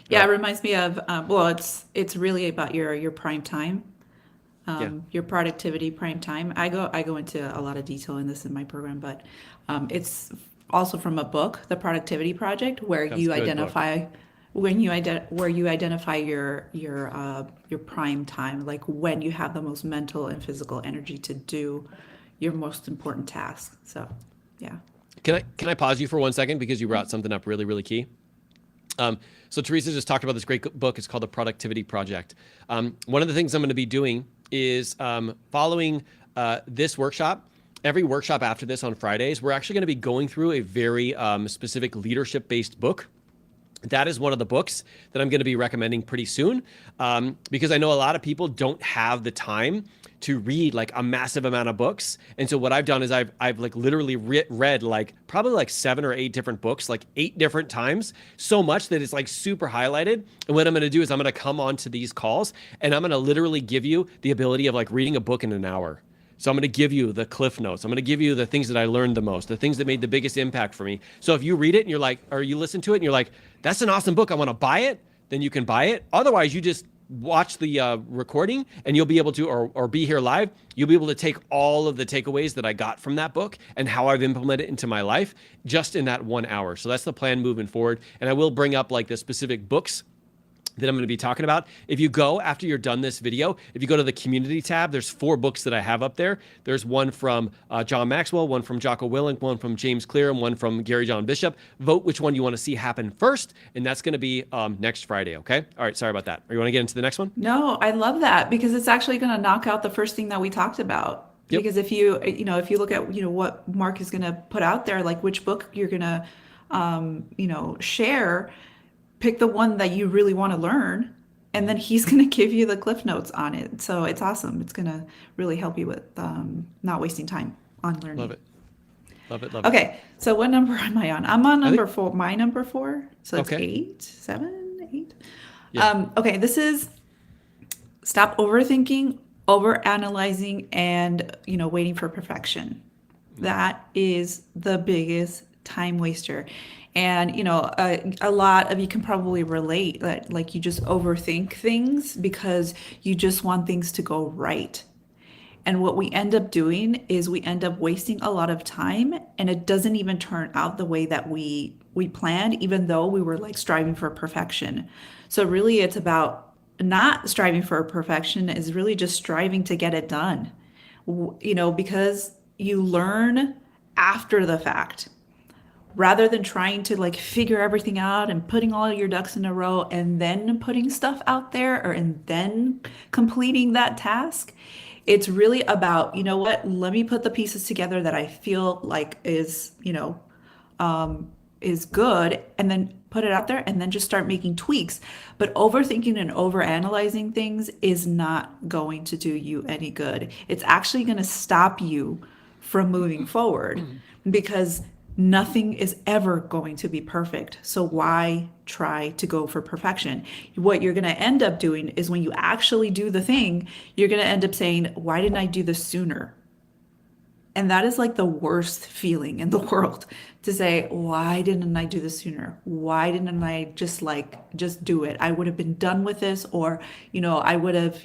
Yeah, It reminds me of it's really about your prime time, your productivity prime time. I go into a lot of detail in this in my program, but it's also from a book, The Productivity Project, where you identify where you identify your prime time, like when you have the most mental and physical energy to do your most important tasks. So, yeah. Can I pause you for 1 second because you brought something up really, really key? So Teresa just talked about this great book. It's called The Productivity Project. One of the things I'm going to be doing is following this workshop. Every workshop after this on Fridays, we're actually going to be going through a very specific leadership-based book. That is one of the books that I'm going to be recommending pretty soon, because I know a lot of people don't have the time to read like a massive amount of books. And so what I've done is I've like literally read like probably like 7 or 8 different books, like 8 different times, so much that it's like super highlighted. And what I'm going to do is I'm going to come onto these calls and I'm going to literally give you the ability of like reading a book in an hour. So I'm going to give you the cliff notes. I'm going to give you the things that I learned the most, the things that made the biggest impact for me. So if you read it and you're like, or you listen to it and you're like, that's an awesome book, I want to buy it, then you can buy it. Otherwise, you just watch the recording and you'll be able to, or be here live, you'll be able to take all of the takeaways that I got from that book and how I've implemented it into my life just in that 1 hour. So that's the plan moving forward. And I will bring up like the specific books that I'm going to be talking about. If you go, after you're done this video, if you go to the community tab, there's 4 books that I have up there. There's one from John Maxwell, one from Jocko Willink, one from James Clear, and one from Gary John Bishop. Vote which one you want to see happen first, and that's going to be next Friday, okay? All right, sorry about that. Or you want to get into the next one? No, I love that because it's actually going to knock out the first thing that we talked about. Yep. Because if you look at, what Mark is going to put out there, like which book you're going to, share, pick the one that you really want to learn, and then he's going to give you the cliff notes on it. So it's awesome. It's going to really help you with not wasting time on learning. Love it. Love it, love it. Okay, so what number am I on? I'm on number 4, my number 4. So it's Okay. 8, 7, 8. Yeah. Okay, this is stop overthinking, overanalyzing, and waiting for perfection. That is the biggest time waster. And a lot of you can probably relate that, like, you just overthink things because you just want things to go right. And what we end up doing is we end up wasting a lot of time, and it doesn't even turn out the way that we planned, even though we were like striving for perfection. So really it's about not striving for perfection, is really just striving to get it done. Because you learn after the fact rather than trying to like figure everything out and putting all your ducks in a row and then putting stuff out there and then completing that task. It's really about, let me put the pieces together that I feel like is good, and then put it out there and then just start making tweaks. But overthinking and overanalyzing things is not going to do you any good. It's actually going to stop you from moving forward because nothing is ever going to be perfect. So why try to go for perfection? What you're going to end up doing is when you actually do the thing, you're going to end up saying, why didn't I do this sooner? And that is like the worst feeling in the world, to say, why didn't I do this sooner? Why didn't I just do it? I would have been done with this, or, I would have,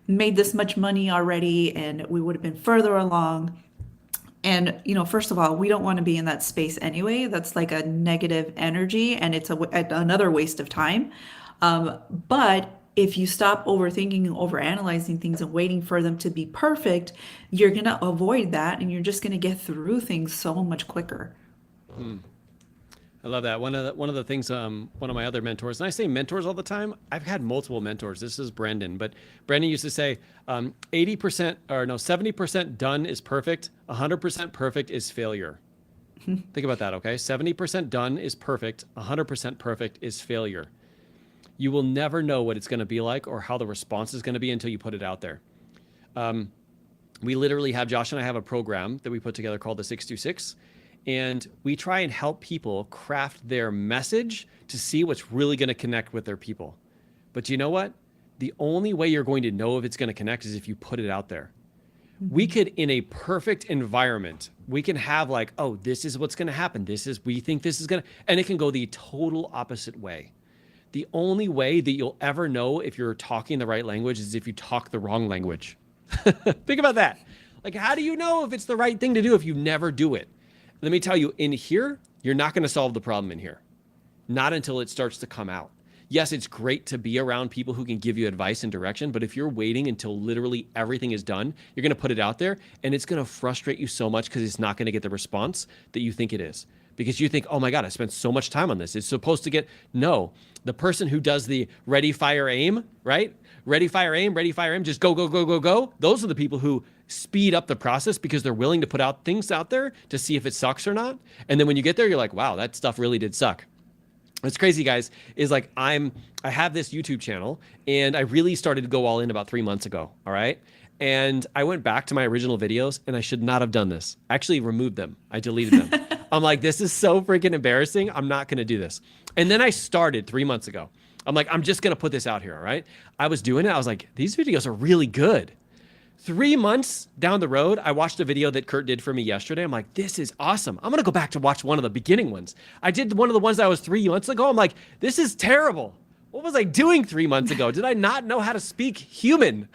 made this much money already and we would have been further along. And, first of all, we don't want to be in that space anyway. That's like a negative energy, and it's another waste of time. But if you stop overthinking and overanalyzing things and waiting for them to be perfect, you're going to avoid that, and you're just going to get through things so much quicker. I love that. One of the things, one of my other mentors, and I say mentors all the time, I've had multiple mentors. This is Brendan, but Brendan used to say 70% done is perfect. 100% perfect is failure. Think about that, okay? 70% done is perfect. 100% perfect is failure. You will never know what it's going to be like or how the response is going to be until you put it out there. We literally have, Josh and I have a program that we put together called the 626. And we try and help people craft their message to see what's really going to connect with their people. But you know what? The only way you're going to know if it's going to connect is if you put it out there. We could, in a perfect environment, we can have like, oh, this is what's going to happen. We think this is going to, and it can go the total opposite way. The only way that you'll ever know if you're talking the right language is if you talk the wrong language. Think about that. Like, how do you know if it's the right thing to do if you never do it? Let me tell you, in here, you're not going to solve the problem in here. Not until it starts to come out. Yes, it's great to be around people who can give you advice and direction, but if you're waiting until literally everything is done, you're going to put it out there, and it's going to frustrate you so much because it's not going to get the response that you think it is. Because you think, oh my God, I spent so much time on this. It's supposed to get, no. The person who does the ready, fire, aim, right? Ready, fire, aim, just go, go, go, go, go. Those are the people who speed up the process because they're willing to put out things out there to see if it sucks or not. And then when you get there, you're like, wow, that stuff really did suck. What's crazy, guys, is like I have this YouTube channel, and I really started to go all in about 3 months ago. All right. And I went back to my original videos, and I should not have done this. I actually removed them. I deleted them. I'm like, this is so freaking embarrassing. I'm not going to do this. And then I started 3 months ago. I'm like, I'm just going to put this out here. All right. I was doing it. I was like, these videos are really good. 3 months down the road, I watched a video that Kurt did for me yesterday. I'm like, this is awesome. I'm going to go back to watch one of the beginning ones. I did one of the ones that was 3 months ago. I'm like, this is terrible. What was I doing 3 months ago? Did I not know how to speak human?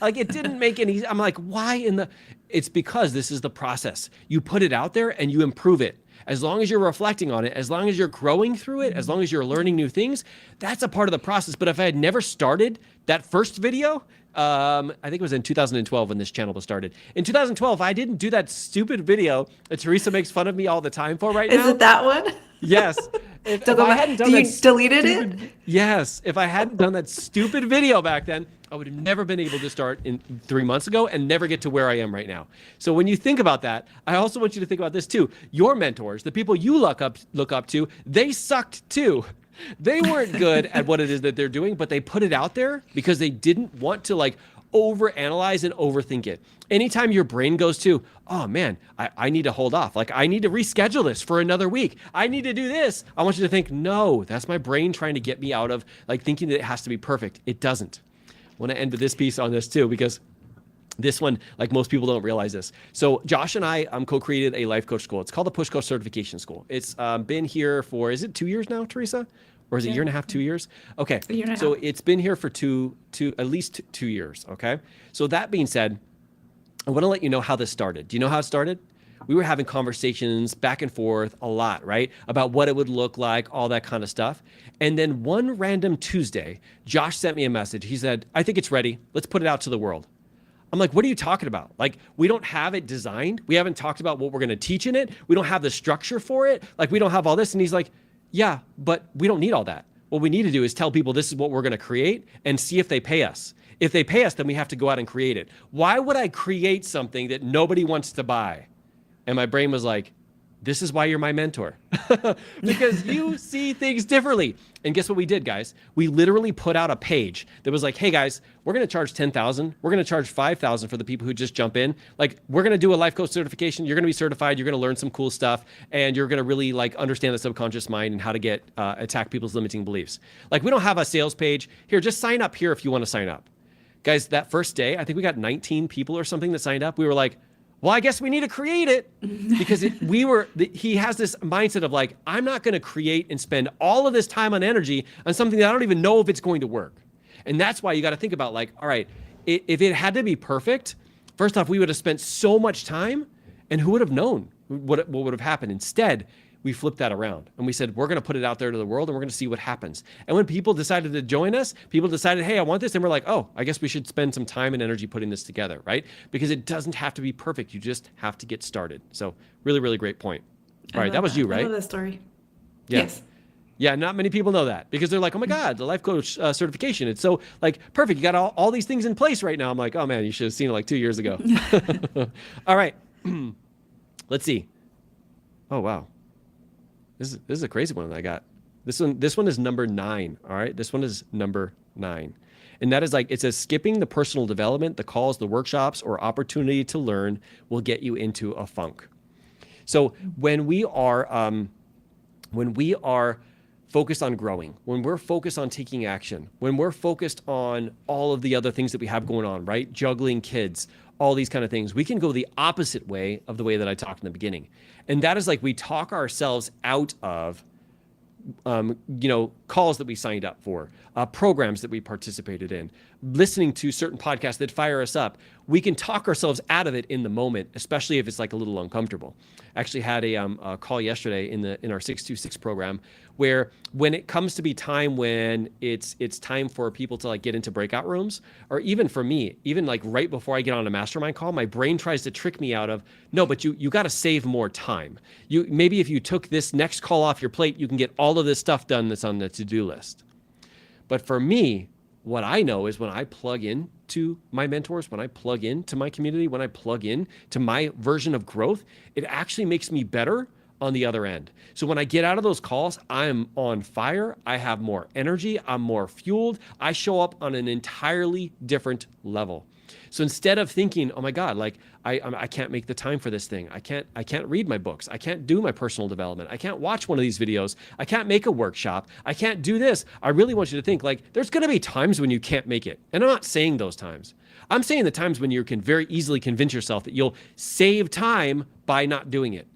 Like, it didn't make any, I'm like, why in the, it's because this is the process. You put it out there and you improve it. As long as you're reflecting on it, as long as you're growing through it, as long as you're learning new things, that's a part of the process. But if I had never started that first video, I think it was in 2012 when this channel was started. In 2012, I didn't do that stupid video that Teresa makes fun of me all the time for right now. Is it that one? Yes. If I hadn't done you that deleted it? Yes. If I hadn't done that stupid video back then, I would have never been able to start in 3 months ago and never get to where I am right now. So when you think about that, I also want you to think about this too. Your mentors, the people you look up to, they sucked too. They weren't good at what it is that they're doing, but they put it out there because they didn't want to like overanalyze and overthink it. Anytime your brain goes to, oh man, I need to hold off. Like, I need to reschedule this for another week. I need to do this. I want you to think, no, that's my brain trying to get me out of like thinking that it has to be perfect. It doesn't. I want to end with this piece on this too, because this one, like most people don't realize this. So Josh and I co-created a life coach school. It's called the Push Coach Certification School. It's been here for, is it 2 years now, Teresa? Or is it a year and a half, 2 years? Okay. So it's been here for at least 2 years. Okay. So that being said, I want to let you know how this started. Do you know how it started? We were having conversations back and forth a lot, right? About what it would look like, all that kind of stuff. And then one random Tuesday, Josh sent me a message. He said, I think it's ready. Let's put it out to the world. I'm like, what are you talking about? Like, we don't have it designed. We haven't talked about what we're going to teach in it. We don't have the structure for it. Like, we don't have all this. And he's like, yeah, but we don't need all that. What we need to do is tell people this is what we're going to create and see if they pay us. If they pay us, then we have to go out and create it. Why would I create something that nobody wants to buy? And my brain was like, this is why you're my mentor. Because you see things differently. And guess what we did, guys? We literally put out a page that was like, hey guys, we're going to charge $10,000. We're going to charge $5,000 for the people who just jump in. Like, we're going to do a life coach certification. You're going to be certified. You're going to learn some cool stuff. And you're going to really like understand the subconscious mind and how to get attack people's limiting beliefs. Like, we don't have a sales page. Here, just sign up here if you want to sign up. Guys, that first day, I think we got 19 people or something that signed up. We were like, well, I guess we need to create it, because he has this mindset of like, I'm not going to create and spend all of this time and energy on something that I don't even know if it's going to work. And that's why you got to think about like, all right, if it had to be perfect, first off, we would have spent so much time, and who would have known what would have happened? Instead, we flipped that around and we said, we're going to put it out there to the world and we're going to see what happens. And when people decided to join us, people decided, hey, I want this. And we're like, oh, I guess we should spend some time and energy putting this together, right? Because it doesn't have to be perfect. You just have to get started. So really, really great point. All right, that was you, right? I love that story. Yeah. Yes. Yeah, not many people know that, because they're like, oh my God, the life coach certification. It's so like perfect. You got all these things in place right now. I'm like, oh man, you should have seen it like 2 years ago. All right. Let's see. Oh, wow. This is a crazy one that I got. This one is number 9. All right. This one is number 9. And that is like, it says skipping the personal development, the calls, the workshops, or opportunity to learn will get you into a funk. So when we are focused on growing, when we're focused on taking action, when we're focused on all of the other things that we have going on, right? Juggling kids, all these kind of things, we can go the opposite way of the way that I talked in the beginning. And that is like, we talk ourselves out of, calls that we signed up for, programs that we participated in, listening to certain podcasts that fire us up. We can talk ourselves out of it in the moment, especially if it's like a little uncomfortable. I actually had a call yesterday in our 626 program, where when it comes to be time when it's time for people to like get into breakout rooms, or even for me, even like right before I get on a mastermind call, my brain tries to trick me out of, no, but you got to save more time. Maybe if you took this next call off your plate, you can get all of this stuff done that's on the to-do list. But for me, what I know is when I plug in to my mentors, when I plug in to my community, when I plug in to my version of growth, it actually makes me better on the other end. So when I get out of those calls, I'm on fire. I have more energy. I'm more fueled. I show up on an entirely different level. So instead of thinking, oh my God, like I can't make the time for this thing. I can't read my books. I can't do my personal development. I can't watch one of these videos. I can't make a workshop. I can't do this. I really want you to think like there's going to be times when you can't make it. And I'm not saying those times. I'm saying the times when you can very easily convince yourself that you'll save time by not doing it.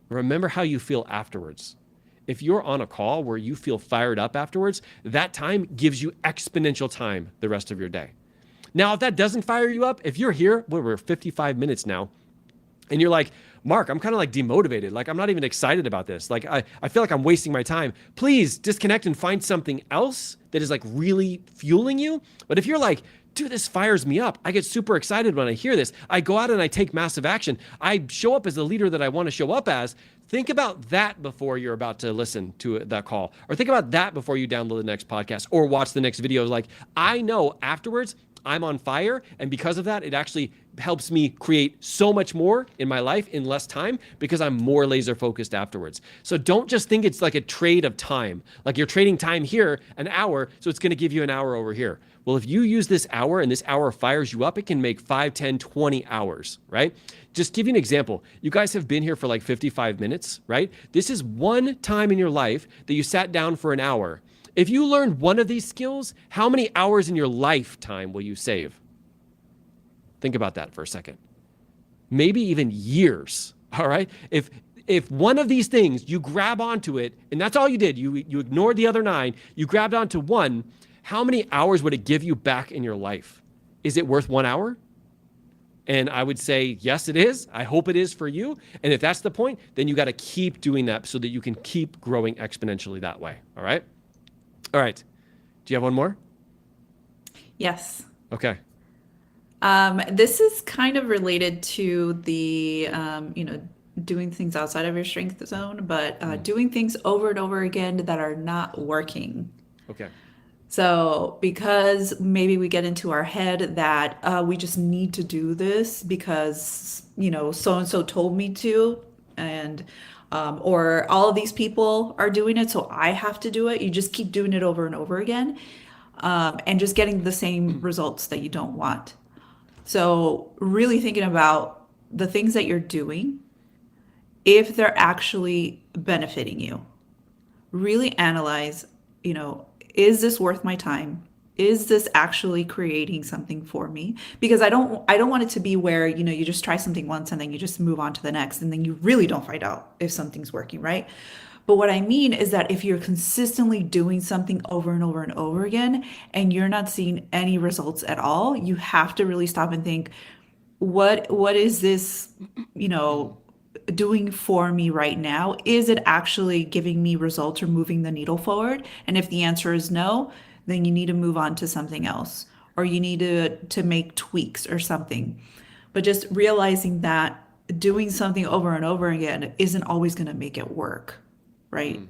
Remember how you feel afterwards. If you're on a call where you feel fired up afterwards, that time gives you exponential time the rest of your day. Now, if that doesn't fire you up, if you're here, we're 55 minutes now, and you're like, Mark, I'm kind of like demotivated. Like, I'm not even excited about this. Like, I feel like I'm wasting my time. Please disconnect and find something else that is like really fueling you. But if you're like, dude, this fires me up. I get super excited when I hear this. I go out and I take massive action. I show up as the leader that I want to show up as. Think about that before you're about to listen to that call, or think about that before you download the next podcast or watch the next video. Like, I know afterwards I'm on fire, and because of that, it actually helps me create so much more in my life in less time because I'm more laser focused afterwards. So don't just think it's like a trade of time. Like you're trading time here, an hour, so it's going to give you an hour over here. Well, if you use this hour and this hour fires you up, it can make 5, 10, 20 hours, right? Just give you an example. You guys have been here for like 55 minutes, right? This is one time in your life that you sat down for an hour. If you learned one of these skills, how many hours in your lifetime will you save? Think about that for a second. Maybe even years, all right? If one of these things, you grab onto it, and that's all you did, you ignored the other 9, you grabbed onto one, how many hours would it give you back in your life? Is it worth 1 hour? And I would say, yes, it is. I hope it is for you. And if that's the point, then you got to keep doing that so that you can keep growing exponentially that way, all right? All right. Do you have one more? Yes. Okay. This is kind of related to the, doing things outside of your strength zone, but doing things over and over again that are not working. Okay. So because maybe we get into our head that we just need to do this because, so-and-so told me to, and or all of these people are doing it, so I have to do it. You just keep doing it over and over again, and just getting the same results that you don't want. So really thinking about the things that you're doing, if they're actually benefiting you. Really analyze, is this worth my time? Is this actually creating something for me? Because I don't want it to be where, you just try something once and then you just move on to the next and then you really don't find out if something's working, right? But what I mean is that if you're consistently doing something over and over and over again and you're not seeing any results at all, you have to really stop and think, what is this, doing for me right now? Is it actually giving me results or moving the needle forward? And if the answer is no, then you need to move on to something else, or you need to make tweaks or something. But just realizing that doing something over and over again isn't always going to make it work, right?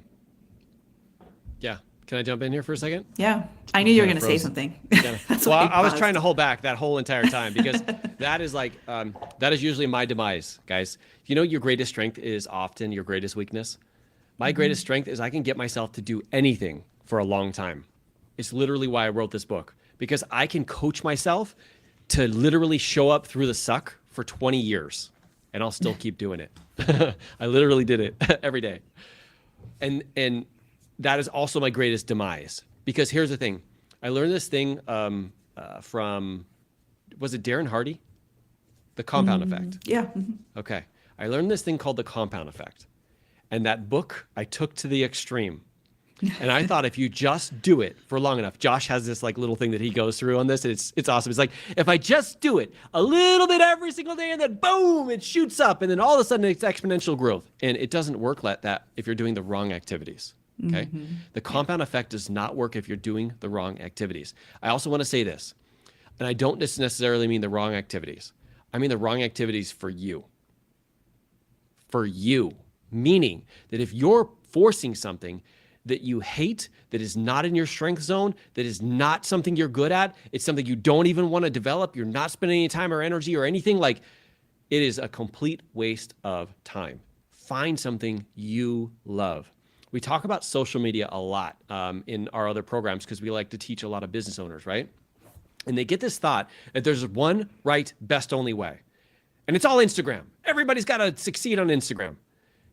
Yeah. Can I jump in here for a second? Yeah. I knew you were going to say something. That's well, I was trying to hold back that whole entire time because that is like, that is usually my demise, guys. Your greatest strength is often your greatest weakness. My greatest strength is I can get myself to do anything for a long time. It's literally why I wrote this book, because I can coach myself to literally show up through the suck for 20 years and I'll still keep doing it. I literally did it every day. And that is also my greatest demise, because here's the thing. I learned this thing from, was it Darren Hardy? The compound effect. Yeah. Okay. I learned this thing called the compound effect. And that book I took to the extreme. And I thought if you just do it for long enough, Josh has this like little thing that he goes through on this. And it's awesome. It's like, if I just do it a little bit every single day and then boom, it shoots up. And then all of a sudden it's exponential growth. And it doesn't work like that if you're doing the wrong activities. Okay. The compound effect does not work if you're doing the wrong activities. I also want to say this, and I don't necessarily mean the wrong activities. I mean the wrong activities for you. For you. Meaning that if you're forcing something that you hate, that is not in your strength zone, that is not something you're good at, it's something you don't even want to develop, you're not spending any time or energy or anything, like, it is a complete waste of time. find something you love. We talk about social media a lot in our other programs because we like to teach a lot of business owners, right? And they get this thought that there's one right, best, only way. And it's all Instagram. Everybody's got to succeed on Instagram.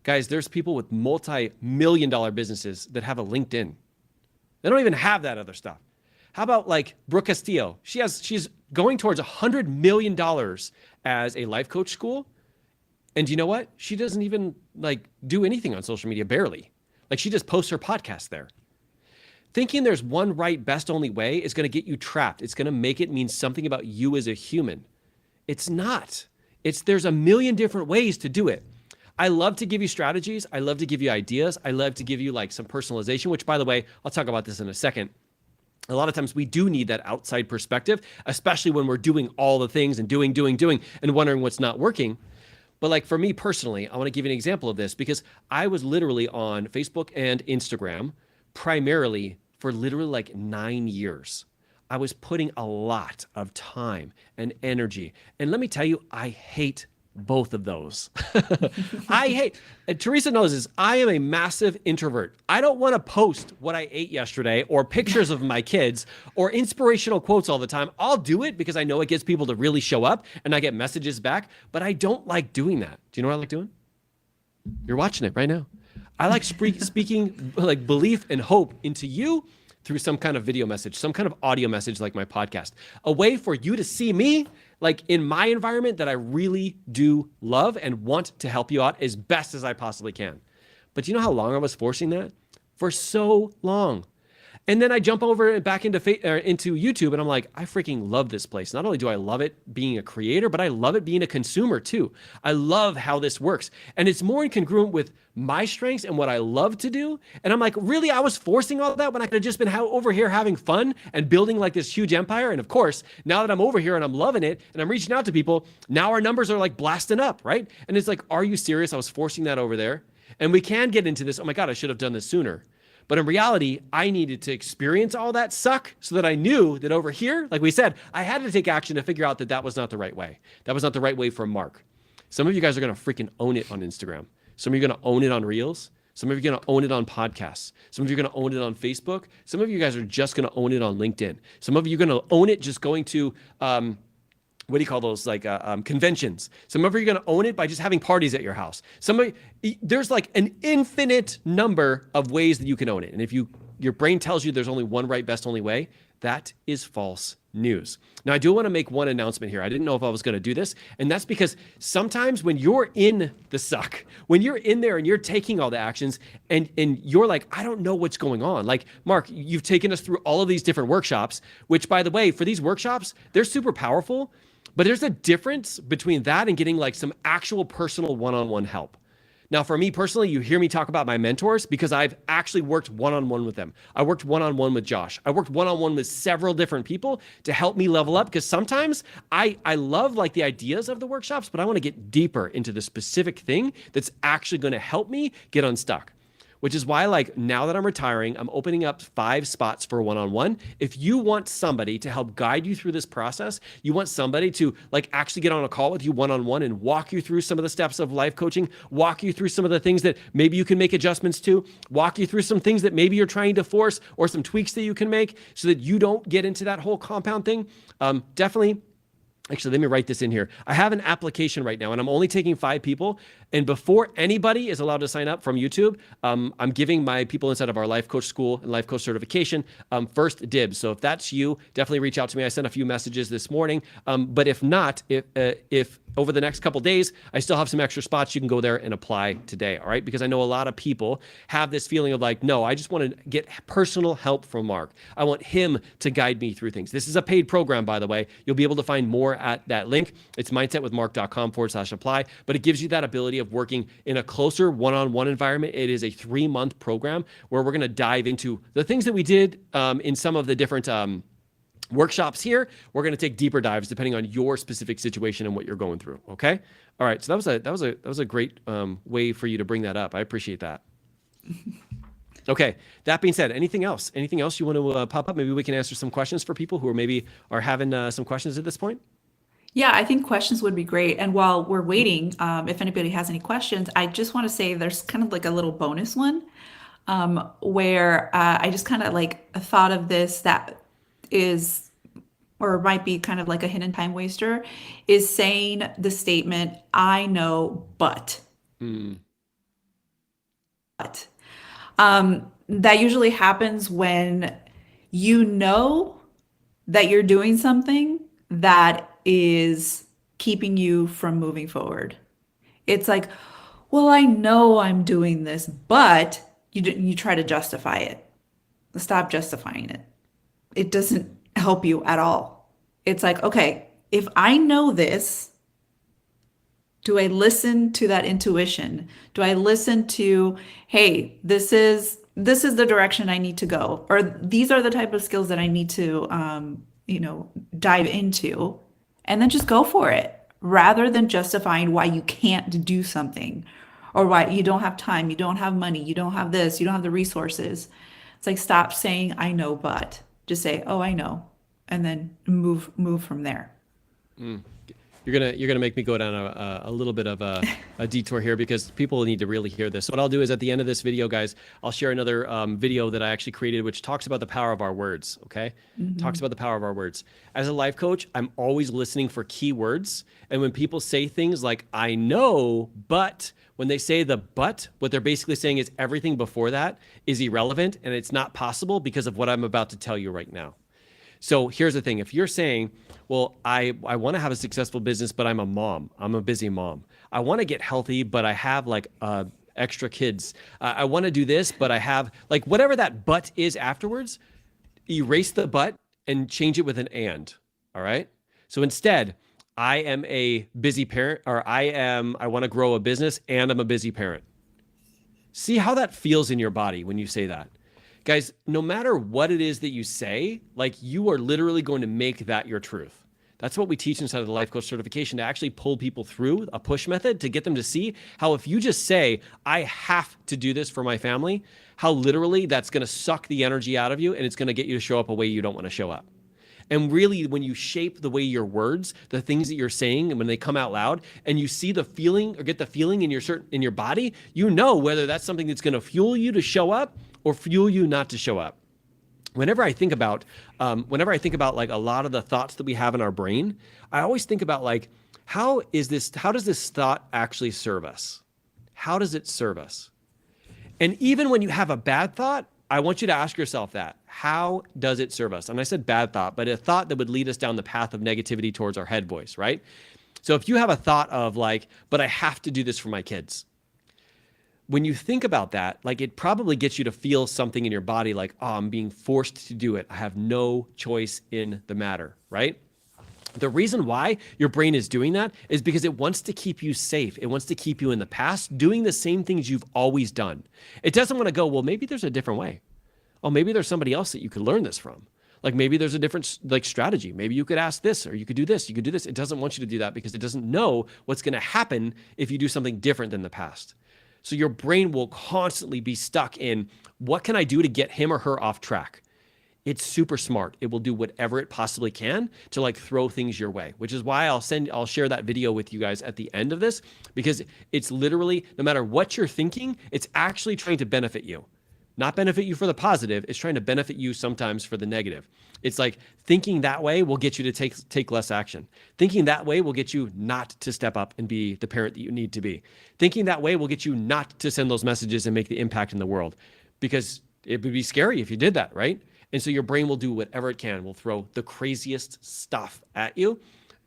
Guys, there's people with multi-million-dollar businesses that have a LinkedIn. They don't even have that other stuff. How about like Brooke Castillo? She's going towards $100 million as a life coach school. And you know what? She doesn't even like do anything on social media, barely. Like she just posts her podcast there. Thinking there's one right, best, only way is going to get you trapped. It's going to make it mean something about you as a human. It's not. There's a million different ways to do it. I love to give you strategies. I love to give you ideas. I love to give you like some personalization, which by the way, I'll talk about this in a second. A lot of times we do need that outside perspective, especially when we're doing all the things and doing and wondering what's not working. But like for me personally, I want to give you an example of this because I was literally on Facebook and Instagram primarily for literally like 9 years. I was putting a lot of time and energy. And let me tell you, I hate both of those. And Teresa knows this, I am a massive introvert. I don't want to post what I ate yesterday or pictures of my kids or inspirational quotes all the time. I'll do it because I know it gets people to really show up and I get messages back, but I don't like doing that. Do you know what I like doing? You're watching it right now. I like speaking like belief and hope into you through some kind of video message, some kind of audio message like my podcast, a way for you to see me like in my environment that I really do love and want to help you out as best as I possibly can. But do you know how long I was forcing that? For so long. And then I jump over and back into YouTube and I'm like, I freaking love this place. Not only do I love it being a creator, but I love it being a consumer too. I love how this works. And it's more incongruent with my strengths and what I love to do. And I'm like, really, I was forcing all that when I could have just been over here having fun and building like this huge empire. And of course, now that I'm over here and I'm loving it and I'm reaching out to people, now our numbers are like blasting up, right? And it's like, are you serious? I was forcing that over there. And we can get into this. Oh my God, I should have done this sooner. But in reality, I needed to experience all that suck so that I knew that over here, like we said, I had to take action to figure out that that was not the right way. That was not the right way for Mark. Some of you guys are going to freaking own it on Instagram. Some of you are going to own it on Reels. Some of you are going to own it on podcasts. Some of you are going to own it on Facebook. Some of you guys are just going to own it on LinkedIn. Some of you are going to own it just going to, what do you call those? Like conventions. Some of you are going to own it by just having parties at your house. There's like an infinite number of ways that you can own it. And if your brain tells you there's only one right, best, only way, that is false news. Now, I do want to make one announcement here. I didn't know if I was going to do this. And that's because sometimes when you're in the suck, when you're in there and you're taking all the actions and you're like, I don't know what's going on. Like, Mark, you've taken us through all of these different workshops, which by the way, for these workshops, they're super powerful. But there's a difference between that and getting like some actual personal one-on-one help. Now, for me personally, you hear me talk about my mentors because I've actually worked one-on-one with them. I worked one-on-one with Josh. I worked one-on-one with several different people to help me level up because sometimes I love like the ideas of the workshops, but I want to get deeper into the specific thing that's actually going to help me get unstuck. Which is why, like, now that I'm retiring, I'm opening up 5 spots for one-on-one. If you want somebody to help guide you through this process, you want somebody to, like, actually get on a call with you one-on-one and walk you through some of the steps of life coaching, walk you through some of the things that maybe you can make adjustments to, walk you through some things that maybe you're trying to force or some tweaks that you can make so that you don't get into that whole compound thing, definitely. Actually, let me write this in here. I have an application right now, and I'm only taking 5 people. And before anybody is allowed to sign up from YouTube, I'm giving my people inside of our life coach school and life coach certification first dibs. So if that's you, definitely reach out to me. I sent a few messages this morning. But if not, if over the next couple days, I still have some extra spots, you can go there and apply today, all right? Because I know a lot of people have this feeling of like, no, I just want to get personal help from Mark. I want him to guide me through things. This is a paid program, by the way. You'll be able to find more at that link. It's mindsetwithmark.com/apply, but it gives you that ability of working in a closer one-on-one environment. It is a 3-month program where we're going to dive into the things that we did in some of the different workshops here. We're going to take deeper dives depending on your specific situation and what you're going through. Okay. All right. So that was a great way for you to bring that up. I appreciate that. Okay. That being said, anything else you want to pop up? Maybe we can answer some questions for people who are maybe having some questions at this point. Yeah, I think questions would be great. And while we're waiting, if anybody has any questions, I just want to say there's kind of like a little bonus one where I just kind of like thought of this that is, or might be kind of like a hidden time waster, is saying the statement, I know, but. Mm, But. That usually happens when you know that you're doing something that is keeping you from moving forward. It's like, well, I know I'm doing this, but you try to justify it. Stop justifying it. It doesn't help you at all. It's like, okay, if I know this, do I listen to that intuition? Do I listen to, hey, this is the direction I need to go, or these are the type of skills that I need to, dive into, and then just go for it, rather than justifying why you can't do something, or why you don't have time, you don't have money, you don't have this, you don't have the resources. It's like stop saying I know, but just say, oh, I know, and then move from there. mm. You're gonna make me go down a little bit of a detour here because people need to really hear this. So what I'll do is at the end of this video, guys, I'll share another video that I actually created, which talks about the power of our words. Okay, talks about the power of our words. As a life coach, I'm always listening for keywords, and when people say things like "I know," but when they say the "but," what they're basically saying is everything before that is irrelevant and it's not possible because of what I'm about to tell you right now. So here's the thing. If you're saying, well, I want to have a successful business, but I'm a mom. I'm a busy mom. I want to get healthy, but I have like extra kids. I want to do this, but I have like whatever that but is afterwards, erase the but and change it with an and. All right. So instead, I am a busy parent, or I want to grow a business and I'm a busy parent. See how that feels in your body when you say that. Guys, no matter what it is that you say, like you are literally going to make that your truth. That's what we teach inside of the life coach certification, to actually pull people through a push method to get them to see how if you just say, I have to do this for my family, how literally that's going to suck the energy out of you and it's going to get you to show up a way you don't want to show up. And really, when you shape the way your words, the things that you're saying, and when they come out loud, and you see the feeling or get the feeling in your body, you know whether that's something that's going to fuel you to show up or fuel you not to show up. Whenever I think about like a lot of the thoughts that we have in our brain, I always think about like, how does this thought actually serve us? How does it serve us? And even when you have a bad thought, I want you to ask yourself that. How does it serve us? And I said bad thought, but a thought that would lead us down the path of negativity towards our head voice, right? So if you have a thought of like, but I have to do this for my kids. When you think about that, like it probably gets you to feel something in your body like, oh, I'm being forced to do it. I have no choice in the matter, right? The reason why your brain is doing that is because it wants to keep you safe. It wants to keep you in the past doing the same things you've always done. It doesn't want to go, well, maybe there's a different way. Oh, maybe there's somebody else that you could learn this from. Like maybe there's a different like strategy. Maybe you could ask this, or you could do this, you could do this. It doesn't want you to do that because it doesn't know what's going to happen if you do something different than the past. So your brain will constantly be stuck in, what can I do to get him or her off track? It's super smart. It will do whatever it possibly can to like throw things your way, which is why I'll share that video with you guys at the end of this, because it's literally, no matter what you're thinking, it's actually trying to benefit you. Not benefit you for the positive, it's trying to benefit you sometimes for the negative. It's like thinking that way will get you to take less action. Thinking that way will get you not to step up and be the parent that you need to be. Thinking that way will get you not to send those messages and make the impact in the world, because it would be scary if you did that, right? And so your brain will do whatever it can, will throw the craziest stuff at you,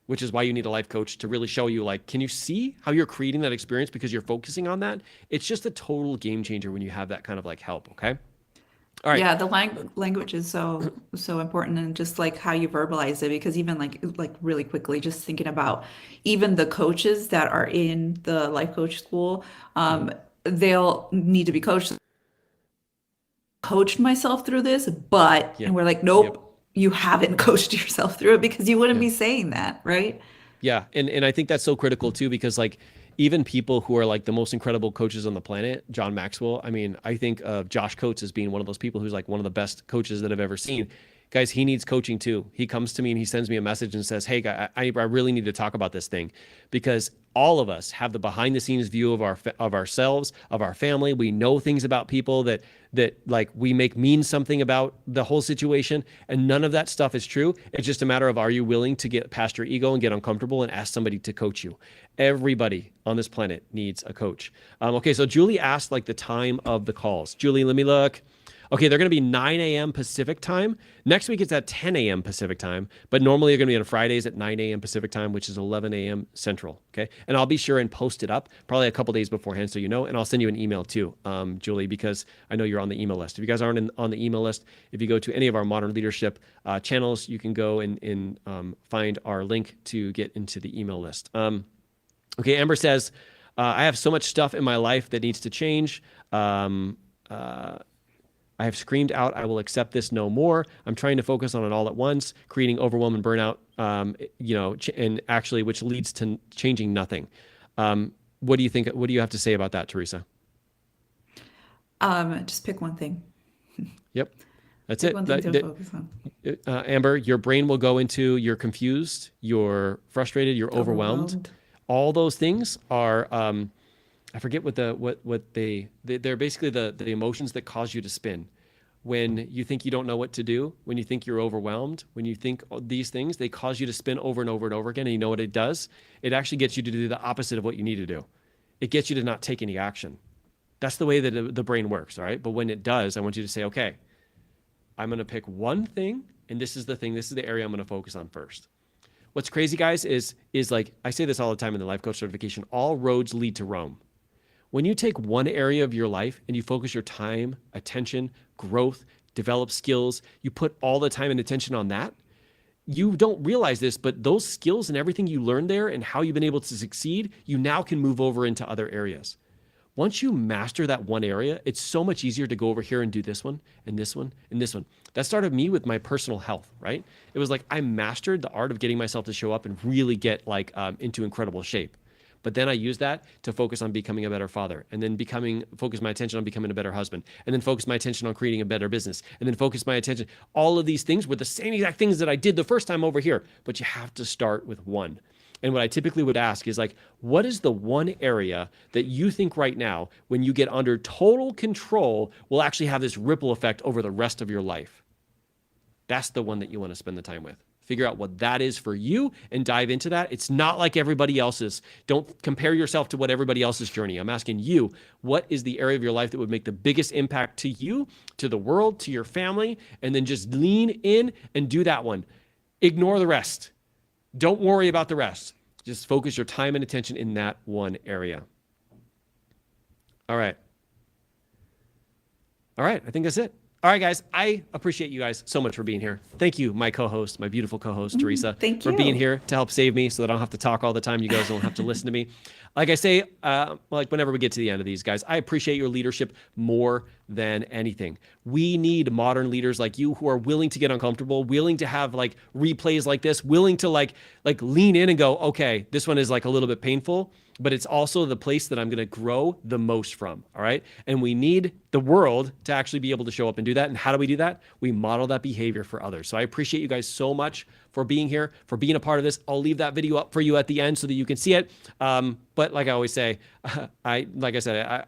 which is why you need a life coach to really show you, like, can you see how you're creating that experience because you're focusing on that? It's just a total game changer when you have that kind of like help, okay? All right. Yeah, the language is so important, and just like how you verbalize it, because even like really quickly, just thinking about even the coaches that are in the life coach school, they'll need to be coached myself through this, but, Yeah. and we're like, Yep. nope, you haven't coached yourself through it because you wouldn't Yeah. be saying that, right? Yeah. And I think that's so critical too, because like even people who are like the most incredible coaches on the planet, John Maxwell, I mean, I think of Josh Coates as being one of those people who's like one of the best coaches that I've ever seen. Guys, he needs coaching too. He comes to me and he sends me a message and says, hey, I really need to talk about this thing, because all of us have the behind the scenes view of ourselves, of our family. We know things about people that like we mean something about the whole situation, and none of that stuff is true. It's just a matter of, are you willing to get past your ego and get uncomfortable and ask somebody to coach you? Everybody on this planet needs a coach. Okay, so Julie asked like the time of the calls. Julie, let me look. Okay, they're going to be 9 a.m. Pacific time. Next week it's at 10 a.m. Pacific time, but normally they're going to be on Fridays at 9 a.m. Pacific time, which is 11 a.m. Central. Okay, and I'll be sure and post it up probably a couple days beforehand, so you know. And I'll send you an email too, Julie, because I know you're on the email list. If you guys aren't on the email list, if you go to any of our Modern Leadership channels, you can go and find our link to get into the email list. Okay, Amber says, I have so much stuff in my life that needs to change. I have screamed out, I will accept this no more. I'm trying to focus on it all at once, creating overwhelm and burnout, and actually, which leads to changing nothing. What do you think? What do you have to say about that, Teresa? Just pick one thing. Yep. That's Pick it. one thing to focus on. Amber, your brain will go into you're confused, you're frustrated, you're overwhelmed. All those things are, I forget what they're basically the emotions that cause you to spin. When you think you don't know what to do, when you think you're overwhelmed, when you think these things, they cause you to spin over and over and over again. And you know what it does? It actually gets you to do the opposite of what you need to do. It gets you to not take any action. That's the way that the brain works, all right? But when it does, I want you to say, okay, I'm going to pick one thing, and this is the thing, this is the area I'm going to focus on first. What's crazy, guys, is like, I say this all the time in the life coach certification, all roads lead to Rome. When you take one area of your life and you focus your time, attention, growth, develop skills, you put all the time and attention on that, you don't realize this, but those skills and everything you learned there and how you've been able to succeed, you now can move over into other areas. Once you master that one area, it's so much easier to go over here and do this one and this one and this one. That started me with my personal health, right? It was like I mastered the art of getting myself to show up and really get like into incredible shape. But then I used that to focus on becoming a better father, and then focus my attention on becoming a better husband, and then focus my attention on creating a better business, and then focus my attention. All of these things were the same exact things that I did the first time over here, but you have to start with one. And what I typically would ask is like, what is the one area that you think right now, when you get under total control, will actually have this ripple effect over the rest of your life? That's the one that you want to spend the time with. Figure out what that is for you and dive into that. It's not like everybody else's. Don't compare yourself to what everybody else's journey. I'm asking you, what is the area of your life that would make the biggest impact to you, to the world, to your family, and then just lean in and do that one. Ignore the rest. Don't worry about the rest. Just focus your time and attention in that one area. All right. I think that's it. All right, guys, I appreciate you guys so much for being here. Thank you, my co-host, my beautiful co-host, Teresa, for being here to help save me so that I don't have to talk all the time. You guys don't have to listen to me. Like I say, like whenever we get to the end of these, guys, I appreciate your leadership more than anything. We need modern leaders like you who are willing to get uncomfortable, willing to have like replays like this, willing to like lean in and go, okay, this one is like a little bit painful, but it's also the place that I'm going to grow the most from. All right. And we need the world to actually be able to show up and do that. And how do we do that? We model that behavior for others. So I appreciate you guys so much for being here, for being a part of this. I'll leave that video up for you at the end so that you can see it. But like I always say, I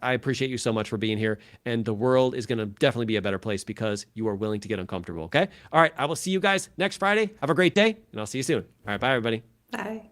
appreciate you so much for being here. And the world is going to definitely be a better place because you are willing to get uncomfortable. Okay. All right. I will see you guys next Friday. Have a great day and I'll see you soon. All right. Bye, everybody. Bye.